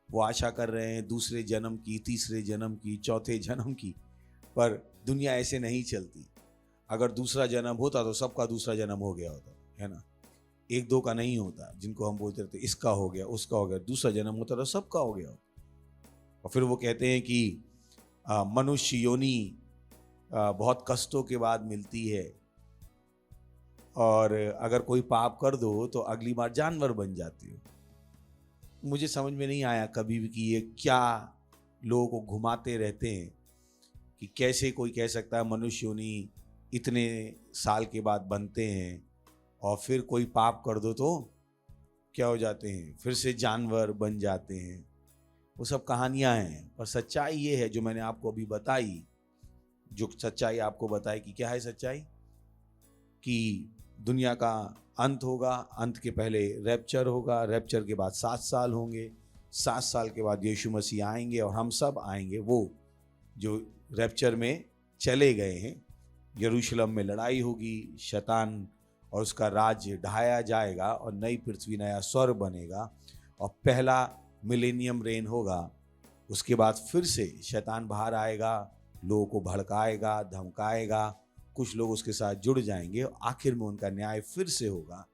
वो आशा कर रहे हैं दूसरे जन्म की, तीसरे जन्म की, चौथे जन्म की, पर दुनिया ऐसे नहीं चलती। अगर दूसरा जन्म होता तो सबका दूसरा जन्म हो गया होता, है ना। एक दो का नहीं होता, जिनको हम बोलते रहते इसका हो गया उसका हो गया, दूसरा जन्म होता तो सबका हो गया होता। और फिर वो कहते हैं कि मनुष्य योनि बहुत कष्टों के बाद मिलती है, और अगर कोई पाप कर दो तो अगली बार जानवर बन जाते हो। मुझे समझ में नहीं आया कभी भी कि ये क्या लोगों को घुमाते रहते हैं कि कैसे कोई कह सकता है मनुष्य योनि इतने साल के बाद बनते हैं, और फिर कोई पाप कर दो तो क्या हो जाते हैं, फिर से जानवर बन जाते हैं। वो सब कहानियां हैं, पर सच्चाई ये है जो मैंने आपको अभी बताई, जो सच्चाई आपको बताई कि क्या है सच्चाई, कि दुनिया का अंत होगा, अंत के पहले रैप्चर होगा, रैप्चर के बाद 7 साल होंगे, 7 साल के बाद यीशु मसीह आएंगे और हम सब आएंगे। वो जो रैप्चर में चले गए हैं, यरूशलेम में लड़ाई होगी, शैतान और उसका राज्य ढाया जाएगा और नई पृथ्वी नया स्वर्ग बनेगा और पहला मिलेनियम रेन होगा। उसके बाद फिर से शैतान बाहर आएगा, लोगों को भड़काएगा, धमकाएगा, कुछ लोग उसके साथ जुड़ जाएंगे और आखिर में उनका न्याय फिर से होगा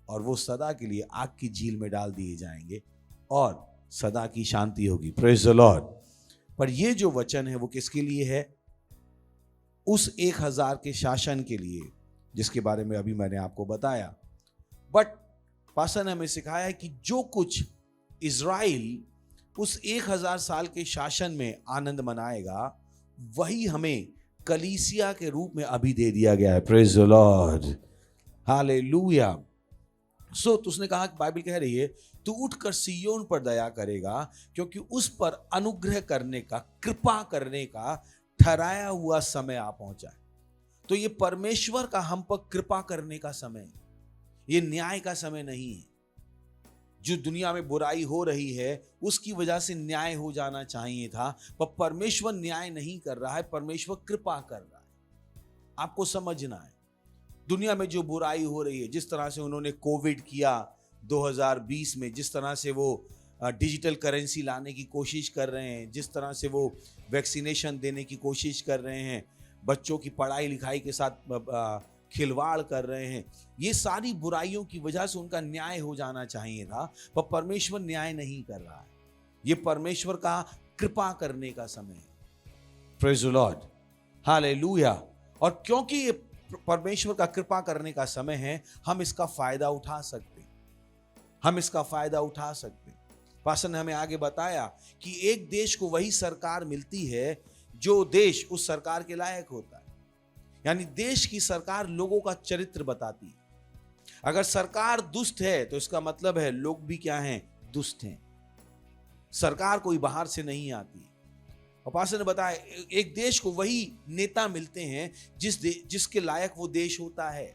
और वो सदा के लिए आग की झील में डाल दिए जाएंगे और सदा की शांति होगी। Praise the Lord. पर ये जो वचन है वो किसके लिए है? उस 1000 के शासन के लिए जिसके बारे में अभी मैंने आपको बताया। बट पास्टर ने हमें सिखाया है कि जो कुछ इज़राइल उस 1000 साल के शासन में आनंद मनाएगा, वही हमें कलीसिया के रूप में अभी दे दिया गया है। Praise the Lord, hallelujah. So तो उसने कहा कि बाइबल कह रही है तू उठकर सिय्योन पर दया करेगा, क्योंकि उस पर अनुग्रह करने का, कृपा करने का ठहराया हुआ समय आ पहुंचा है। तो ये परमेश्वर का हम पर कृपा करने का समय है, ये न्याय का समय नहीं है। जो दुनिया में बुराई हो रही है उसकी वजह से न्याय हो जाना चाहिए था, पर परमेश्वर न्याय नहीं कर रहा है, परमेश्वर कृपा कर रहा है। आपको समझना है, दुनिया में जो बुराई हो रही है, जिस तरह से उन्होंने कोविड किया 2020 में, जिस तरह से वो डिजिटल करेंसी लाने की कोशिश कर रहे हैं, जिस तरह से वो वैक्सीनेशन देने की कोशिश कर रहे हैं, बच्चों की पढ़ाई लिखाई के साथ खिलवाड़ कर रहे हैं, ये सारी बुराइयों की वजह से उनका न्याय हो जाना चाहिए था, पर परमेश्वर न्याय नहीं कर रहा है। ये परमेश्वर का कृपा करने का समय है। Praise the Lord, hallelujah. और क्योंकि ये परमेश्वर का कृपा करने का समय है, हम इसका फायदा उठा सकते हैं, हम इसका फायदा उठा सकते हैं। पास्टर ने हमें आगे बताया कि एक देश को वही सरकार मिलती है जो देश उस सरकार के लायक होता है। यानी देश की सरकार लोगों का चरित्र बताती है। अगर सरकार दुष्ट है तो इसका मतलब है लोग भी क्या हैं? दुष्ट हैं। सरकार कोई बाहर से नहीं आती। और पास्टर ने बताया एक देश को वही नेता मिलते हैं जिसके लायक वो देश होता है।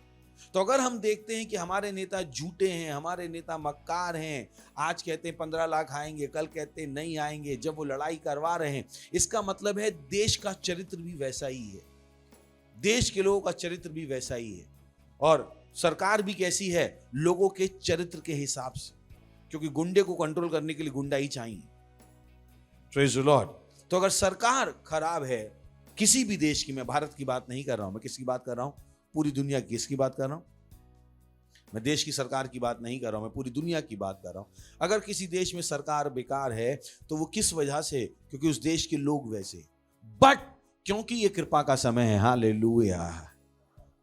तो अगर हम देखते हैं कि हमारे नेता झूठे हैं, हमारे नेता मक्कार हैं, आज कहते हैं 15 लाख आएंगे, कल कहते हैं नहीं आएंगे, जब वो लड़ाई करवा रहे हैं, इसका मतलब है देश का चरित्र भी वैसा ही है, देश के लोगों का चरित्र भी वैसा ही है। और सरकार भी कैसी है? लोगों के चरित्र के हिसाब से, क्योंकि गुंडे को कंट्रोल करने के लिए गुंडा ही चाहिए। Praise the Lord. तो अगर सरकार खराब है किसी भी देश की, मैं भारत की बात नहीं कर रहा हूं, मैं किसकी बात कर रहा हूं? पूरी दुनिया की। किसकी बात कर रहा हूं? मैं देश की सरकार की बात नहीं कर रहा हूं, मैं पूरी दुनिया की बात कर रहा हूं। अगर किसी देश में सरकार बेकार है तो वो किस वजह से? क्योंकि उस देश के लोग वैसे। बट क्योंकि ये कृपा का समय है, हालेलुया,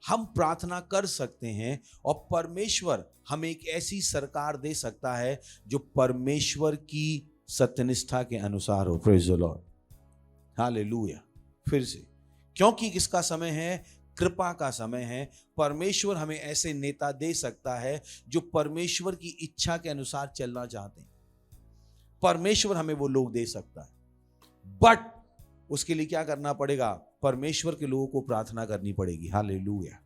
हम प्रार्थना कर सकते हैं और परमेश्वर हमें एक ऐसी सरकार दे सकता है जो परमेश्वर की सत्यनिष्ठा के अनुसार हो। Praise the Lord, hallelujah. फिर से, क्योंकि किसका समय है? कृपा का समय है। परमेश्वर हमें ऐसे नेता दे सकता है जो परमेश्वर की इच्छा के अनुसार चलना चाहते हैं। परमेश्वर हमें वो लोग दे सकता है, बट उसके लिए क्या करना पड़ेगा? परमेश्वर के लोगों को प्रार्थना करनी पड़ेगी। हालेलुया।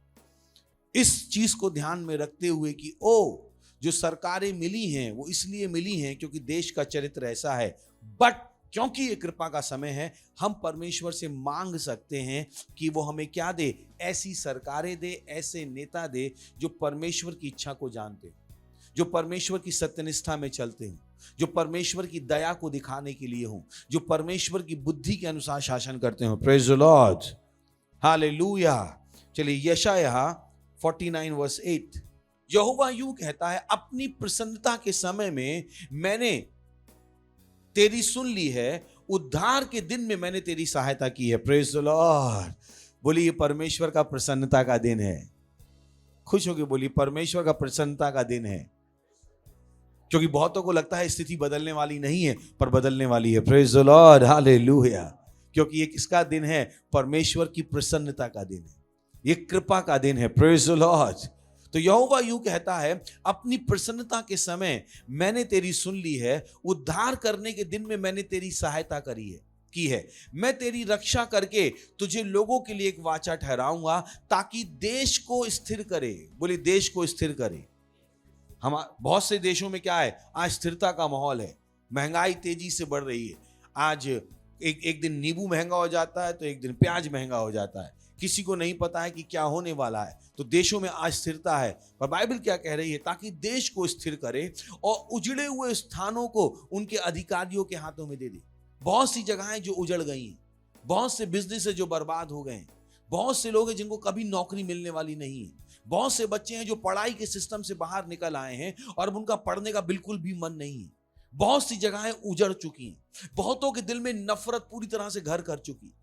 इस चीज को ध्यान में रखते हुए कि जो सरकारें मिली हैं वो इसलिए मिली हैं क्योंकि देश का चरित्र ऐसा है, बट क्योंकि ये कृपा का समय है, हम परमेश्वर से मांग सकते हैं कि वो हमें क्या दे? ऐसी सरकारें दे, ऐसे नेता दे जो परमेश्वर की इच्छा को जानते, जो परमेश्वर की सत्यनिष्ठा में चलते हैं, जो परमेश्वर की दया को दिखाने के लिए हों, जो परमेश्वर की बुद्धि के अनुसार शासन करते हो। Praise the Lord, hallelujah. चलिए यशायाह 49 वर्स 8, यहोवा यूं कहता है, अपनी प्रसन्नता के समय में मैंने तेरी सुन ली है, उद्धार के दिन में मैंने तेरी सहायता की है। Praise the Lord. बोलिए परमेश्वर का प्रसन्नता का दिन है। खुश होके बोलिए परमेश्वर का प्रसन्नता का दिन है। क्योंकि बहुतों को लगता है स्थिति बदलने वाली नहीं है, पर बदलने वाली है। Praise the Lord, hallelujah. क्योंकि ये किसका दिन है? परमेश्वर की प्रसन्नता का दिन है, ये कृपा का दिन है। Praise the Lord. तो यहोवा यूं कहता है, अपनी प्रसन्नता के समय मैंने तेरी सुन ली है, उद्धार करने के दिन में मैंने तेरी सहायता की है। मैं तेरी रक्षा करके तुझे लोगों के लिए एक वाचा ठहराऊंगा, ताकि देश को स्थिर करे। बोले देश को स्थिर करे। हम बहुत से देशों में क्या है? आज स्थिरता का माहौल है, महंगाई तेजी से बढ़ रही है। आज एक दिन नींबू महंगा हो जाता है, तो एक दिन प्याज महंगा हो जाता है। किसी को नहीं पता है कि क्या होने वाला है। तो देशों में आज स्थिरता है, पर बाइबल क्या कह रही है? ताकि देश को स्थिर करे और उजड़े हुए स्थानों को उनके अधिकारियों के हाथों में दे दे। बहुत सी जगहें जो उजड़ गई हैं, बहुत से बिजनेस जो बर्बाद हो गए हैं, बहुत से लोग हैं जिनको कभी नौकरी मिलने वाली नहीं है, बहुत से बच्चे हैं जो पढ़ाई के सिस्टम से बाहर निकल आए हैं और उनका पढ़ने का बिल्कुल भी मन नहीं है। बहुत सी जगहें उजड़ चुकी हैं, बहुतों के दिल में नफरत पूरी तरह से घर कर चुकी,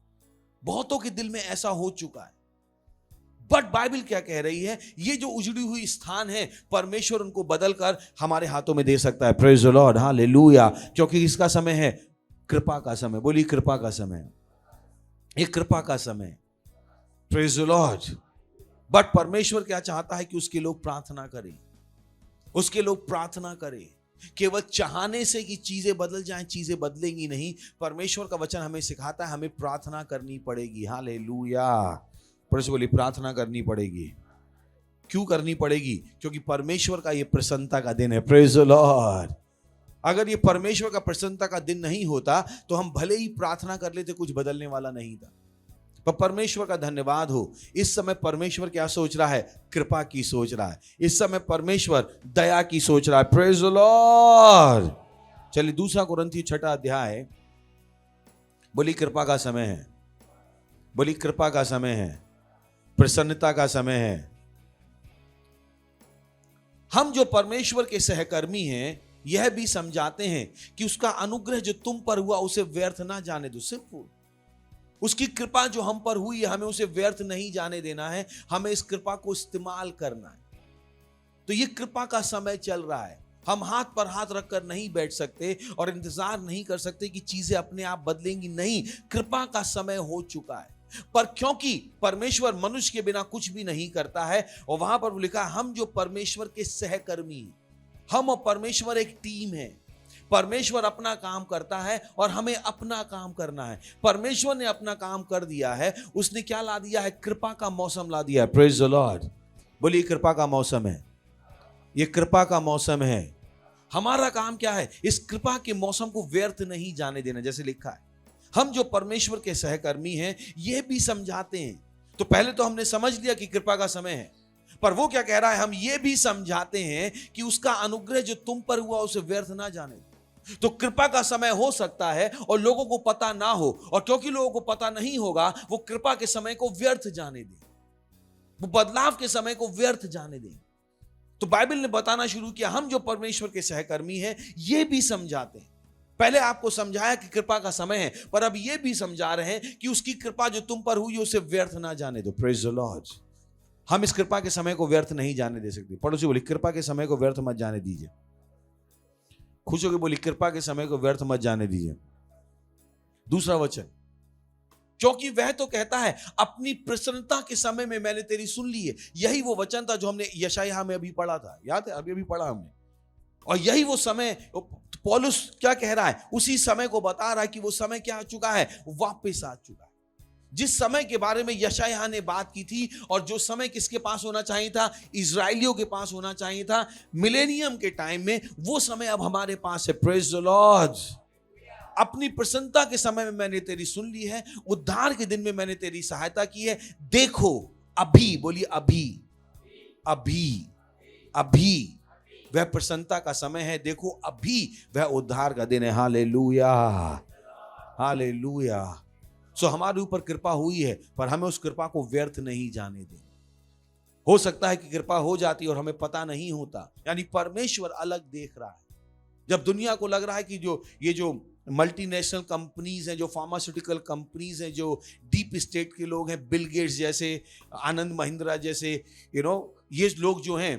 बहुतों के दिल में ऐसा हो चुका है। बट बाइबल क्या कह रही है? ये जो उजड़ी हुई स्थान है, परमेश्वर उनको बदलकर हमारे हाथों में दे सकता है। Praise the Lord, hallelujah. क्योंकि इसका समय है कृपा का समय। बोलिए कृपा का समय, ये कृपा का समय। Praise the Lord. बट परमेश्वर क्या चाहता है? कि उसके लोग प्रार्थना करें, उसके लोग प्रार्थना करें। केवल चाहने से कि चीजें बदल जाएं, चीजें बदलेंगी नहीं। परमेश्वर का वचन हमें सिखाता है हमें प्रार्थना करनी पड़ेगी। हालेलुया। परमेश्वर बोली प्रार्थना करनी पड़ेगी। क्यों करनी पड़ेगी? क्योंकि परमेश्वर का ये प्रसन्नता का दिन है। Praise the Lord. अगर ये परमेश्वर का प्रसन्नता का दिन नहीं होता तो हम भले ही प्रार्थना कर लेते, कुछ बदलने वाला नहीं था। पर परमेश्वर का धन्यवाद हो, इस समय परमेश्वर क्या सोच रहा है? कृपा की सोच रहा है। इस समय परमेश्वर दया की सोच रहा है। Praise the Lord. चलिए 2 कुरिन्थी 6 अध्याय। बोली कृपा का समय है, बोली कृपा का समय है, प्रसन्नता का समय है। हम जो परमेश्वर के सहकर्मी हैं, यह भी समझाते हैं कि उसका अनुग्रह जो तुम पर हुआ उसे व्यर्थ ना जाने दो। सिर्फ उसकी कृपा जो हम पर हुई है, हमें उसे व्यर्थ नहीं जाने देना है, हमें इस कृपा को इस्तेमाल करना है। तो ये कृपा का समय चल रहा है। हम हाथ पर हाथ रखकर नहीं बैठ सकते और इंतजार नहीं कर सकते कि चीजें अपने आप बदलेंगी। नहीं, कृपा का समय हो चुका है। पर क्योंकि परमेश्वर मनुष्य के बिना कुछ भी नहीं करता है, और वहां पर लिखा हम जो परमेश्वर के सहकर्मी, हम और परमेश्वर एक टीम है। परमेश्वर अपना काम करता है और हमें अपना काम करना है। परमेश्वर ने अपना काम कर दिया है, उसने क्या ला दिया है? कृपा का मौसम ला दिया है। Praise the Lord. बोलिए कृपा का मौसम है, ये कृपा का मौसम है। हमारा काम क्या है? इस कृपा के मौसम को व्यर्थ नहीं जाने देना। जैसे लिखा है, हम जो परमेश्वर के सहकर्मी हैं, ये भी समझाते हैं। तो पहले तो हमने समझ लिया कि कृपा का समय है, पर वो क्या कह रहा है? हम ये भी समझाते हैं कि उसका अनुग्रह जो तुम पर हुआ उसे व्यर्थ ना जाने। तो कृपा का समय हो सकता है और लोगों को पता ना हो, और क्योंकि लोगों को पता नहीं होगा, वो कृपा के समय को व्यर्थ जाने दें, वो बदलाव के समय को व्यर्थ जाने दें। तो बाइबल ने बताना शुरू किया, हम जो परमेश्वर के सहकर्मी हैं, ये भी समझाते हैं। पहले आपको समझाया कि कृपा का समय है, पर अब ये भी समझा रहे हैं कि उसकी कृपा जो तुम पर हुई उसे व्यर्थ ना जाने दो। Praise the Lord. हम इस कृपा के समय को व्यर्थ नहीं जाने दे सकते। पड़ोसी बोली कृपा के समय को व्यर्थ मत जाने दीजिए। खुश होकर बोली कृपा के समय को व्यर्थ मत जाने दीजिए। दूसरा वचन, क्योंकि वह तो कहता है अपनी प्रसन्नता के समय में मैंने तेरी सुन ली है। यही वो वचन था जो हमने यशायाह में अभी पढ़ा था, याद है? अभी पढ़ा हमने। और यही वो समय पौलुस क्या कह रहा है? उसी समय को बता रहा है कि वो समय क्या आ चुका है? वापस आ चुका है। जिस समय के बारे में यशायाह ने बात की थी, और जो समय किसके पास होना चाहिए था? इजराइलियों के पास होना चाहिए था मिलेनियम के टाइम में, वो समय अब हमारे पास है। Praise the Lord. अपनी प्रसन्नता के समय में मैंने तेरी सुन ली है, उद्धार के दिन में मैंने तेरी सहायता की है। देखो अभी, बोलिए अभी, अभी, अभी वह प्रसन्नता का समय है। देखो अभी वह उद्धार का दिन है। Hallelujah, hallelujah. सो हमारे ऊपर कृपा हुई है, पर हमें उस कृपा को व्यर्थ नहीं जाने दें। हो सकता है कि कृपा हो जाती और हमें पता नहीं होता। यानी परमेश्वर अलग देख रहा है। जब दुनिया को लग रहा है कि ये जो मल्टीनेशनल कंपनीज हैं, जो फार्मास्यूटिकल कंपनीज हैं, जो डीप स्टेट के लोग हैं, बिल गेट्स जैसे, आनंद महिंद्रा जैसे, ये लोग जो हैं,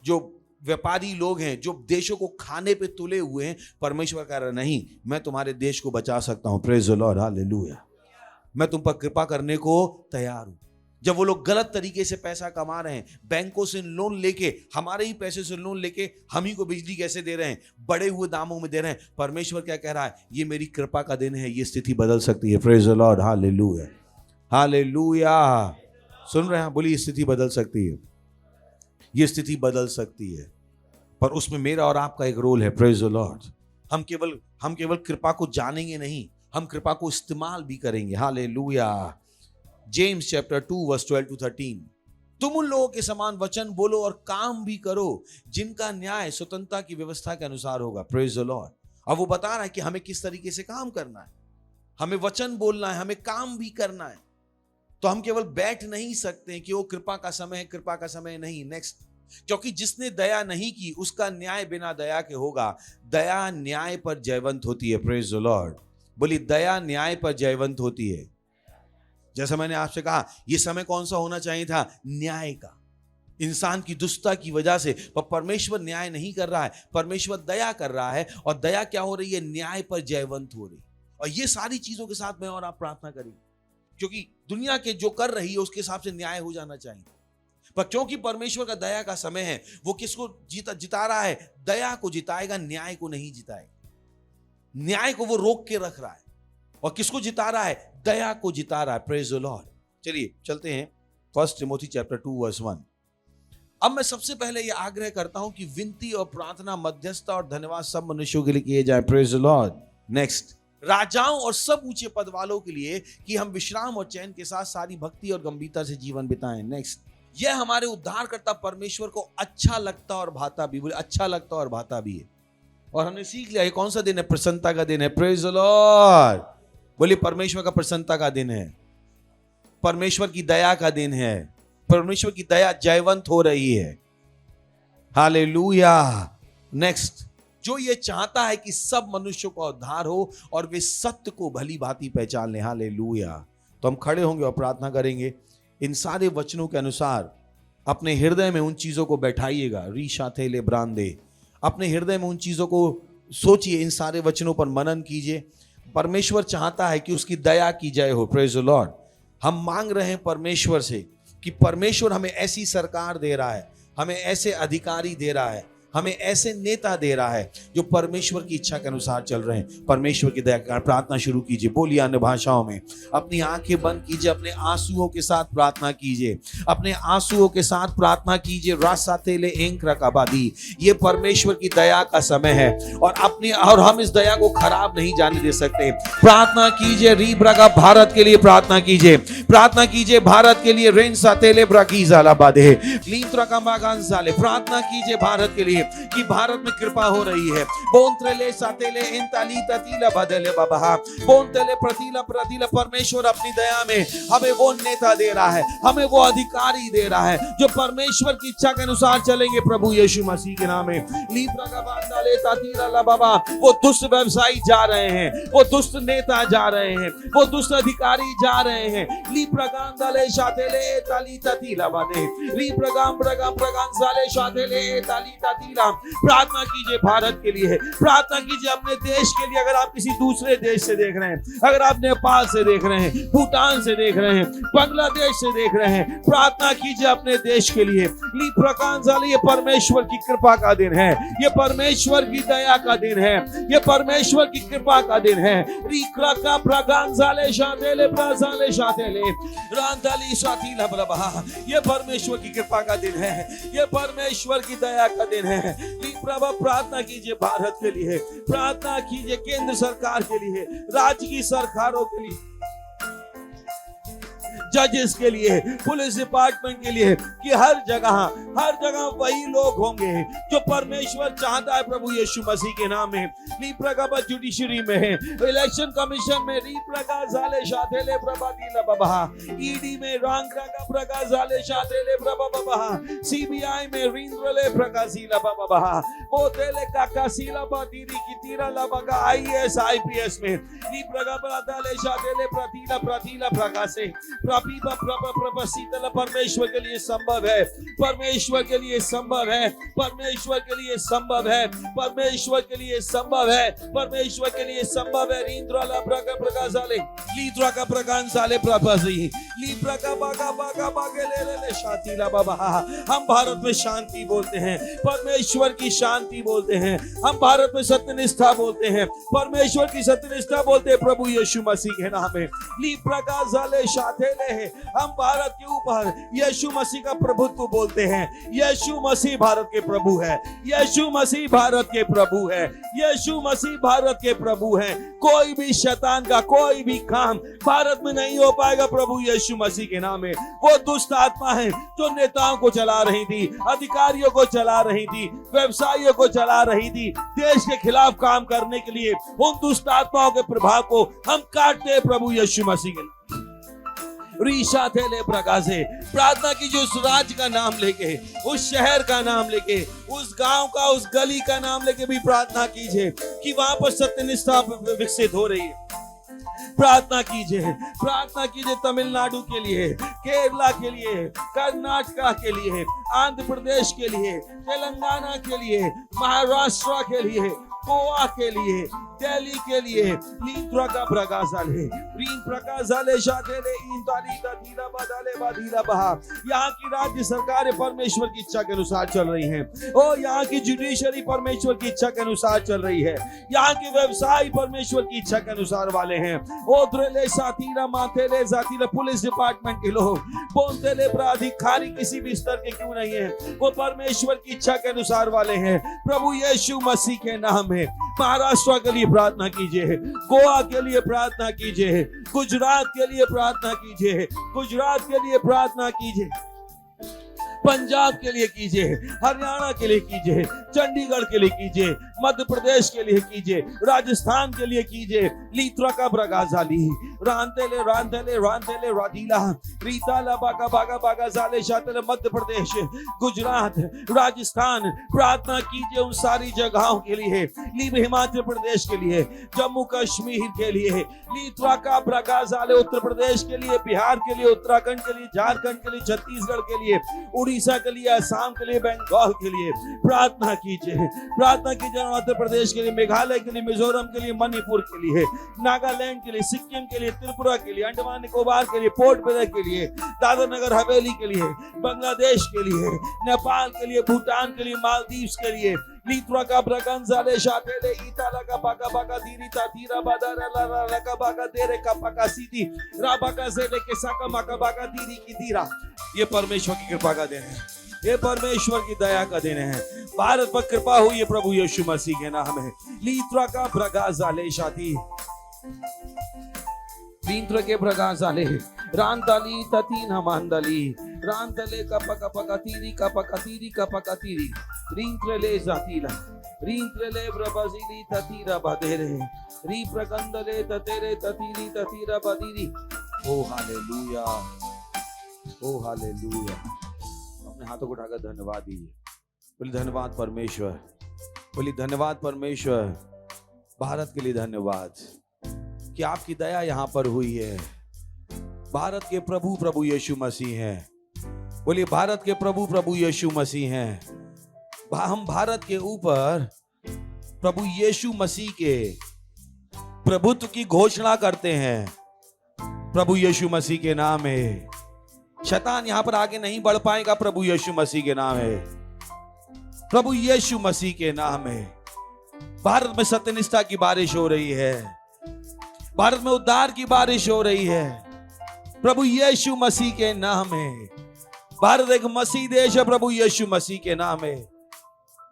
जो व्यापारी लोग हैं, जो देशों को खाने पे तुले हुए हैं, परमेश्वर कह रहा नहीं, मैं तुम्हारे देश को बचा सकता हूं। Praise the Lord, hallelujah. मैं तुम पर कृपा करने को तैयार हूं। जब वो लोग गलत तरीके से पैसा कमा रहे हैं, बैंकों से लोन लेके, हमारे ही पैसे से लोन लेके हम ही को बिजली कैसे दे रहे हैं, बढ़े हुए दामों में दे रहे हैं, परमेश्वर क्या कह रहा है, ये मेरी कृपा का दिन है, ये स्थिति बदल सकती है। Praise the Lord, hallelujah, hallelujah. सुन रहे हैं? बोलिए, स्थिति बदल सकती है, ये स्थिति बदल सकती है, पर उसमें मेरा और आपका एक रोल है। Praise the Lord. हम केवल कृपा को जानेंगे नहीं, हम कृपा को इस्तेमाल भी करेंगे। Hallelujah. James chapter 2 verse 12 to 13, तुम उन लोगों के समान वचन बोलो और काम भी करो जिनका न्याय स्वतंत्रता की व्यवस्था के अनुसार होगा। Praise the Lord. अब वो बता रहा है कि हमें किस तरीके से काम करना है, हमें वचन बोलना है, हमें काम भी करना है। तो हम केवल बैठ नहीं सकते कि वो कृपा का समय है, कृपा का समय नहीं। नेक्स्ट, क्योंकि जिसने दया नहीं की उसका न्याय बिना दया के होगा। दया न्याय पर जयवंत होती है। Praise the Lord. बोली, दया न्याय पर जयवंत होती है। जैसा मैंने आपसे कहा, यह समय कौन सा होना चाहिए था? न्याय का। इंसान की दुष्टता की वजह से, पर परमेश्वर न्याय नहीं कर रहा है, परमेश्वर दया कर रहा है। और दया क्या हो रही है? न्याय पर जयवंत हो रही। और ये सारी चीजों के साथ मैं और आप प्रार्थना करें, क्योंकि दुनिया के जो कर रही है उसके हिसाब से न्याय हो जाना चाहिए। पर क्योंकि परमेश्वर का दया का समय है, वो किसको जिता रहा है? दया को जिताएगा, न्याय को नहीं जिताएगा। न्याय को वो रोक के रख रहा है, और किसको जिता रहा है? दया को जिता रहा है। Praise the Lord. चलिए चलते हैं 1 तिमोथी चैप्टर 2 वर्स 1। अब मैं सबसे पहले यह आग्रह करता हूं कि विनती और प्रार्थना, मध्यस्थता और धन्यवाद सब मनुष्यों के लिए किए जाए। Praise the Lord. नेक्स्ट, राजाओं और सब ऊंचे पद वालों के लिए कि हम विश्राम और चैन के साथ सारी भक्ति और गंभीरता से जीवन बिताएं। नेक्स्ट, यह हमारे उद्धारकर्ता परमेश्वर को अच्छा लगता और भाता भी। बोले, अच्छा लगता और भाता भी है। और हमने सीख लिया, ये कौन सा दिन है? प्रसन्नता का दिन है। Praise the Lord. बोलिए, परमेश्वर का प्रसन्नता का दिन है, परमेश्वर की दया का दिन है, परमेश्वर की दया जयवंत हो रही है। हालेलुया। नेक्स्ट, जो ये चाहता है कि सब मनुष्यों का उद्धार हो और वे सत्य को भली भांति पहचान लें। हालेलुया। तो हम खड़े होंगे और प्रार्थना करेंगे। इन सारे वचनों के अनुसार अपने हृदय में उन चीजों को बैठाइएगा। रीशा थे ले ब्रांदे, अपने हृदय में उन चीजों को सोचिए, इन सारे वचनों पर मनन कीजिए। परमेश्वर चाहता है कि उसकी दया की जय हो। Praise the Lord. हम मांग रहे हैं परमेश्वर से कि परमेश्वर हमें ऐसी सरकार दे रहा है, हमें ऐसे अधिकारी दे रहा है, हमें ऐसे नेता दे रहा है जो परमेश्वर की इच्छा के अनुसार चल रहे हैं। परमेश्वर की दया कर प्रार्थना शुरू कीजिए। बोलिए अन्य भाषाओं में, अपनी आंखें बंद कीजिए, अपने आंसुओं के साथ प्रार्थना कीजिए, अपने आंसुओं के साथ प्रार्थना कीजिए। रासा तेले एंक रकाबादी, ये परमेश्वर की दया का समय है, और हम इस दया को खराब नहीं जाने दे सकते। प्रार्थना कीजिए। रीब्रगा, भारत के लिए प्रार्थना कीजिए, प्रार्थना कीजिए भारत के लिए। रेन सातेले ब्रकीजाला बादे लींत्रा का मागांसाले, प्रार्थना कीजिए भारत के लिए कि भारत में कृपा हो रही है। बोंत्रेले सातेले इंताली ततीला बदले बाबा, बोंतेले प्रतीला प्रतीला, परमेश्वर अपनी दया में हमें वो नेता दे रहा है, हमें वो अधिकारी दे रहा है जो परमेश्वर की इच्छा के अनुसार चलेंगे। प्रभु यीशु मसीह के नाम में लीब्रा का बांदाले तातीला ला बाबा, वो दुष्ट व्यवसायी जा रहे हैं, वो दुष्ट नेता जा रहे हैं, वो दुष्ट अधिकारी जा रहे हैं। लीब्रा गांदाले शातेले ताली ततीला बादे, लीब्रा गाम प्रगाम प्रगांसाले शातेले ताली ततीला। प्रार्थना कीजिए भारत के लिए, प्रार्थना कीजिए अपने देश के लिए। अगर आप किसी दूसरे देश से देख रहे हैं, अगर आप नेपाल से देख रहे हैं, भूटान से देख रहे हैं, बांग्लादेश से देख रहे हैं, प्रार्थना कीजिए अपने देश के लिए। ये परमेश्वर की कृपा का दिन है, ये परमेश्वर की दया का दिन है, ये परमेश्वर की कृपा का दिन है। ये परमेश्वर की कृपा का दिन है, ये परमेश्वर की दया का दिन है। प्रभु, प्रार्थना कीजिए भारत के लिए, प्रार्थना कीजिए केंद्र सरकार के लिए, राज्य की सरकारों के लिए, जजेस के लिए, पुलिस डिपार्टमेंट के लिए, कि हर जगह वही लोग होंगे जो परमेश्वर चाहता है प्रभु यीशु मसीह के नाम में। लीप्रगा जुडिशरी में, इलेक्शन कमीशन में, रीप्रगा जाले शातेले प्रभातीला बाबा, ईडी में रंग प्रगा जाले शातेले प्रभा, सीबीआई में रिंद्रले प्रकाशीला बाबा, बोतेले काकासीला बातीरी की तीरा लबगा, आईएएस आईपीएस में लीप्रगा प्रदाले शातेले प्रतीला प्रकाशे प्रभीबा प्रभसीतल। परमेश्वर के लिए संभव है, परमेश्वर के लिए संभव है, परमेश्वर के लिए संभव है, परमेश्वर के लिए संभव है, परमेश्वर के लिए संभव है। रीन्द्रला प्रकाशाले लीद्रा का प्रकाशाले प्रभासी लीप्रा का बागा बागे ले शांतिला बाबा। हम भारत में शांति बोलते हैं, परमेश्वर की शांति बोलते हैं। हम भारत में सत्यनिष्ठा बोलते हैं, परमेश्वर की सत्यनिष्ठा बोलते हैं प्रभु यीशु मसीह के नाम में। लीप्रा का जाले शातेले है। हम भारत के ऊपर यीशु मसीह का प्रभुत्व बोलते हैं। यीशु मसीह भारत के प्रभु है, यीशु मसीह भारत के प्रभु है, यीशु मसीह भारत के प्रभु है। कोई भी शैतान का कोई भी काम भारत में नहीं हो पाएगा प्रभु यीशु मसीह के नाम में। वो दुष्ट आत्मा है जो नेताओं को चला रही थी, अधिकारियों को चला रही थी, व्यवसायियों को चला रही थी, देश के खिलाफ काम करने के लिए उन दुष्ट आत्माओं के प्रभाव को हम काटते हैं प्रभु यीशु मसीह के नाम। रीशा थेले प्रकाशे प्रार्थना कीजिए, उस राज्य का नाम लेके, उस शहर का नाम लेके, उस गांव का, उस गली का नाम लेके भी प्रार्थना कीजिए कि वहां पर सत्यनिष्ठा विकसित हो रही है। प्रार्थना कीजिए तमिलनाडु के लिए, केरला के लिए, कर्नाटका के लिए, आंध्र प्रदेश के लिए, तेलंगाना के लिए, महाराष्ट्र के लिए, गोवा के लिए, दिल्ली के लिए। लीन्द्रा का प्रकाशाले रीन प्रकाशाले शातेले इंताली का धीरा बदाले बाधीरा बहा। यहाँ की राज्य सरकारें परमेश्वर की इच्छा के अनुसार चल रही हैं। ओ यहाँ की जुडिशरी परमेश्वर की इच्छा के अनुसार चल रही है। यहाँ के व्यवसाय परमेश्वर की इच्छा के अनुसार वाले हैं। ओ द्रेले साथीरा माथेले जातीला पुलिस डिपार्टमेंट के लोग, बोलतेले प्राधिकारी किसी भी स्तर के क्यों नहीं है, वो परमेश्वर की इच्छा के अनुसार वाले हैं प्रभु यीशु मसीह के नाम में। महाराष्ट्र के लिए प्रार्थना कीजिए, गोवा के लिए प्रार्थना कीजिए, गुजरात के लिए प्रार्थना कीजिए, गुजरात के लिए प्रार्थना कीजिए, पंजाब के लिए कीजिए, हरियाणा के लिए कीजिए, चंडीगढ़ के लिए कीजिए, मध्य प्रदेश के लिए कीजिए, राजस्थान के लिए कीजिए। लीत्रा का ब्रगाजाली रांतेले रांतेले रांतेले रादीला रीताला बागा बागा बागा जाले शातेले मध्य प्रदेश, गुजरात, राजस्थान। प्रार्थना कीजिए उन सारी जगहों के लिए, लीब हिमाचल प्रदेश के लिए, जम्मू कश्मीर के लिए, लीत्रा का ब्रगाजाले उत्तर प्रदेश के लिए, बिहार के लिए, उत्तराखंड के लिए, झारखंड के लिए, छत्तीसगढ़ के लिए, उड़ीसा के लिए, असम के लिए, बंगाल के लिए। प्रार्थना कीजिए मध्य प्रदेश के लिए, मेघालय के लिए, मिजोरम के लिए, मणिपुर के लिए, नागालैंड के लिए, सिक्किम के लिए, त्रिपुरा के लिए, अंडमान निकोबार के लिए, पोर्ट ब्लेयर के लिए, दादरा नगर हवेली के लिए, बांग्लादेश के लिए, नेपाल के लिए, भूटान के लिए, मालदीव्स के लिए। लीत्रा का ब्रगंजाले शातेले इताला का बागा बागा दीरी तातीरा बादारा ला ला ला का बागा देरे का बागा सीधी राबा का ज़ेले के साका माका बागा दीरी की दीरा। ये परमेश्वर की कृपा का दिन है, ये परमेश्वर की दया का दिन है। भारत पर कृपा हुई है प्रभु यीशु मसीह के नाम है। लीत्रा का ब्रगाजाले शाती लींत्र के ब्रगाजाले रांताली ततीना मांदली रांतले का पका पका तीरी का पका तीरी का पका तीरी रींत्रले जातीला रींत्रले ब्रबाजिली ततीरा बादेरे री प्रकंदले ततेरे ततीरी ततीरा बादीरी। ओ हालेलुया, ओ हालेलुया। अपने हाथों को उठाकर धन्यवाद दीजिए। बोलिए धन्यवाद परमेश्वर, बोलिए धन्यवाद परमेश्वर। भारत के लिए धन्यवाद कि आपकी दया यहाँ पर हुई है। भारत के प्रभु प्रभु यीशु मसीह हैं। बोलिए भारत के प्रभु प्रभु यीशु मसीह हैं। हम भारत के ऊपर प्रभु यीशु मसीह के प्रभुत्व की घोषणा करते हैं प्रभु यीशु मसीह के नाम में। शैतान यहां पर आगे नहीं बढ़ पाएगा प्रभु यीशु मसीह के नाम है, प्रभु यीशु मसीह के नाम है। भारत में सत्यनिष्ठा की बारिश हो रही है, भारत में उद्धार की बारिश हो रही है प्रभु यीशु मसीह के नाम है। भारत एक मसीह देश है प्रभु यीशु मसीह के नाम है।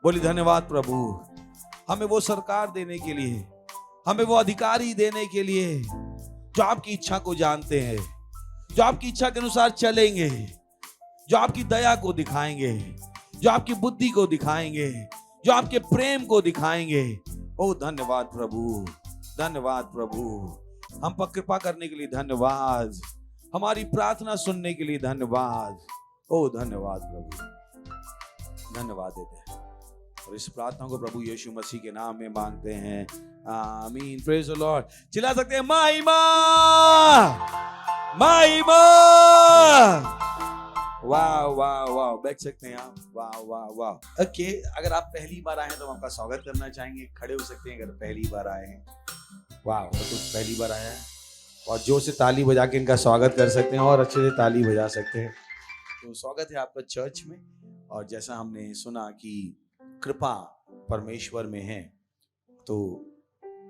बोलिए धन्यवाद प्रभु, हमें वो सरकार देने के लिए, हमें वो अधिकारी देने के लिए जो आपकी इच्छा को जानते हैं, जो आपकी इच्छा के अनुसार चलेंगे, जो आपकी दया को दिखाएंगे, जो आपकी बुद्धि को दिखाएंगे, जो आपके प्रेम को दिखाएंगे। ओ धन्यवाद प्रभु, धन्यवाद प्रभु। हम पर कृपा करने के लिए धन्यवाद, हमारी प्रार्थना सुनने के लिए धन्यवाद। ओ धन्यवाद प्रभु, धन्यवाद देते हैं और इस प्रार्थना को प्रभु यीशु मसीह के नाम में मांगते हैं, आमीन। Praise the Lord. चिल्ला सकते हैं महिमा, महिमा। वाह वाह वाह, बैठ सकते हैं आप। वाह वाह वाह। ओके, अगर आप पहली बार आए हैं तो हम आपका स्वागत करना चाहेंगे। खड़े हो सकते हैं अगर पहली बार आए हैं। वाह, तो कुछ पहली बार आया है और जोर से ताली बजा के इनका स्वागत कर सकते हैं और अच्छे से ताली बजा सकते हैं। तो स्वागत है आपका चर्च में। और जैसा हमने सुना कि कृपा परमेश्वर में है, तो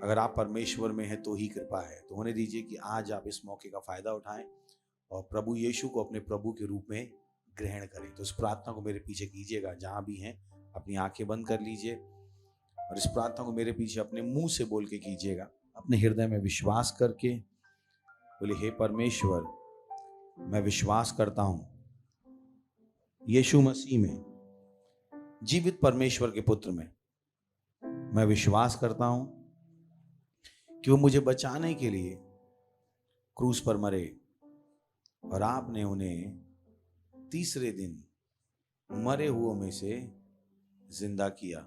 अगर आप परमेश्वर में हैं तो ही कृपा है। तो होने दीजिए कि आज आप इस मौके का फायदा उठाएं और प्रभु यीशु को अपने प्रभु के रूप में ग्रहण करें। तो इस प्रार्थना को मेरे पीछे कीजिएगा, जहां भी हैं अपनी आंखें बंद कर लीजिए और इस प्रार्थना को मेरे पीछे अपने मुंह से बोल के कीजिएगा, अपने हृदय में विश्वास करके। बोले, हे परमेश्वर, मैं विश्वास करता हूं यीशु मसीह में, जीवित परमेश्वर के पुत्र में। मैं विश्वास करता हूं कि वो मुझे बचाने के लिए क्रूस पर मरे और आपने उन्हें तीसरे दिन मरे हुओं में से जिंदा किया।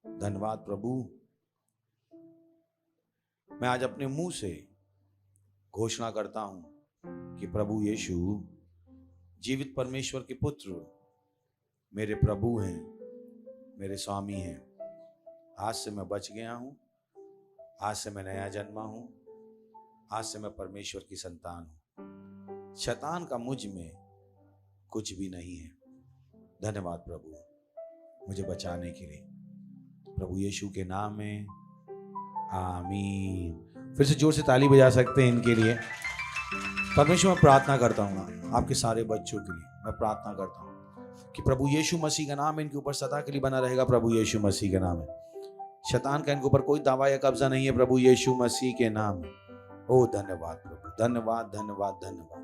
धन्यवाद प्रभु। मैं आज अपने मुंह से घोषणा करता हूं कि प्रभु यीशु जीवित परमेश्वर के पुत्र मेरे प्रभु हैं, मेरे स्वामी हैं। आज से मैं बच गया हूं, आज से मैं नया जन्मा हूं, आज से मैं परमेश्वर की संतान हूं। शैतान का मुझ में कुछ भी नहीं है। धन्यवाद प्रभु मुझे बचाने के लिए, प्रभु यीशु के नाम में, आमीन। फिर से जोर से ताली बजा सकते हैं इनके लिए। परमेश्वर, मैं प्रार्थना करता हूँ आपके सारे बच्चों के लिए। मैं प्रार्थना करता हूँ कि प्रभु यीशु मसीह का नाम इनके ऊपर सदा के लिए बना रहेगा। प्रभु यीशु मसीह के नाम है। शैतान का इनके ऊपर कोई दावा या कब्जा नहीं है। प्रभु यीशु मसीह के नाम में। ओ धन्यवाद प्रभु, धन्यवाद धन्यवाद धन्यवाद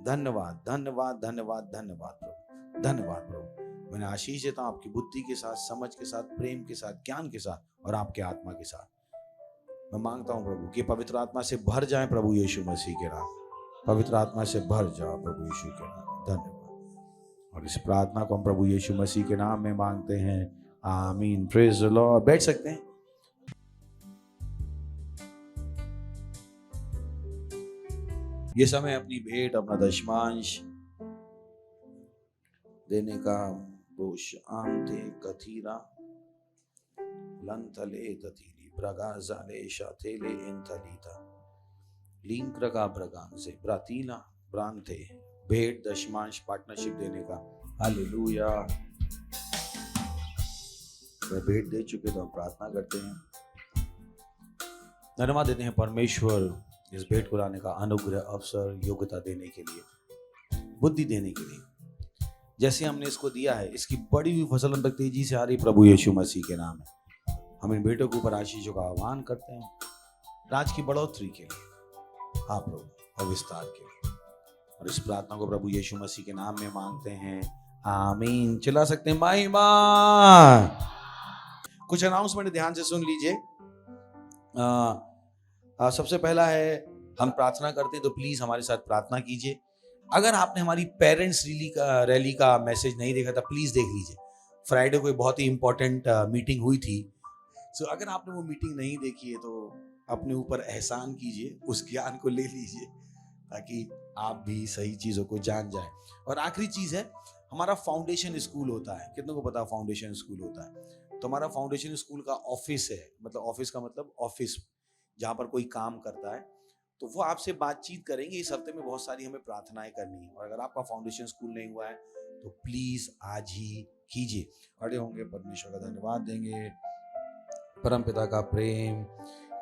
धन्यवाद धन्यवाद धन्यवाद धन्यवाद प्रभु, धन्यवाद प्रभु। मैंने आशीष देता हूँ आपकी बुद्धि के साथ, समझ के साथ, प्रेम के साथ, ज्ञान के साथ और आपके आत्मा के साथ। मैं मांगता हूँ प्रभु कि पवित्र आत्मा से भर जाए प्रभु यीशु मसीह के नाम। पवित्र आत्मा से भर जाओ प्रभु यीशु के नाम। धन्यवाद। और इस प्रार्थना को हम प्रभु यीशु मसीह के नाम में मांगते हैं, आमीन। Praise the Lord. बैठ सकते हैं। ये समय अपनी भेंट, अपना दशमांश देने का। दोष आंते कथीरा लंथले तथीली ब्रगाजाले शाथेले इंथलीता लिंक्रगा ब्रगान से ब्रातीला ब्रांते। भेंट, दशमांश, पार्टनरशिप देने का। हालेलुया। वे भेंट दे चुके तो हम प्रार्थना करते हैं। धन्यवाद देते हैं परमेश्वर इस भेंट को लाने का अनुग्रह, अवसर, योग्यता देने के लिए, बुद्धि देने के लिए। जैसे हमने इसको दिया है, इसकी बड़ी हुई फसल हम तक तेजी से आ रही प्रभु यीशु मसीह के नाम है। हम इन भेंटों के ऊपर आशीषों का आह्वान करते हैं, राज की बढ़ोतरी के लिए, हाँ प्रभु, और विस्तार के लिए। और इस प्रार्थना को प्रभु यीशु मसीह के नाम में मांगते हैं, आमीन। चिल्ला सकते हैं महिमा। कुछ अनाउंसमेंट ध्यान से सुन लीजिए। सबसे पहला है, हम प्रार्थना करते हैं तो प्लीज हमारे साथ प्रार्थना कीजिए। अगर आपने हमारी पेरेंट्स रैली का मैसेज नहीं देखा था, प्लीज देख लीजिए। फ्राइडे को एक बहुत ही इंपॉर्टेंट मीटिंग हुई थी। सो अगर आपने वो मीटिंग नहीं देखी है तो अपने ऊपर एहसान कीजिए, उस ज्ञान को ले लीजिए ताकि आप भी सही चीजों को जान जाए। और आखिरी चीज है, हमारा फाउंडेशन स्कूल होता है। कितनों को पता है फाउंडेशन स्कूल होता है? तो हमारा फाउंडेशन स्कूल का ऑफिस है, मतलब ऑफिस का मतलब ऑफिस जहाँ पर कोई काम करता है, तो वो आपसे बातचीत करेंगे। इस हफ्ते में बहुत सारी हमें प्रार्थनाएं करनी है। और अगर आपका फाउंडेशन स्कूल नहीं हुआ है तो प्लीज आज ही कीजिए। खड़े होंगे, परमेश्वर का धन्यवाद देंगे। परम पिता का प्रेम,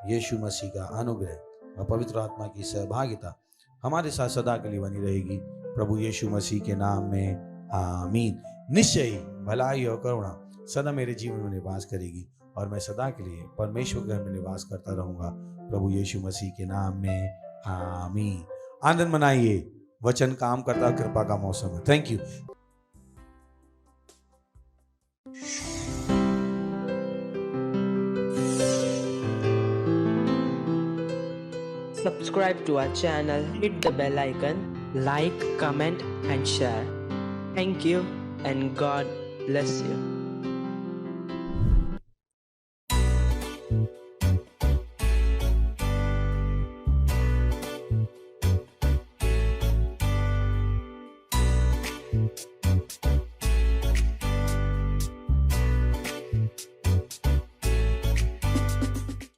यीशु मसीह का अनुग्रह और पवित्र आत्मा की सहभागिता हमारे साथ सदा के लिए बनी रहेगी प्रभु यीशु मसीह के नाम में, आमीन। निश्चय ही भलाई और करुणा सदा मेरे जीवन में निवास करेगी और मैं सदा के लिए परमेश्वर के घर में निवास करता रहूंगा प्रभु यीशु मसीह के नाम में, आमीन। आनंद मनाइए, वचन काम करता, कृपा का मौसम है। Thank you. Subscribe to our channel, hit the bell icon, like, comment and share. Thank you and God bless you.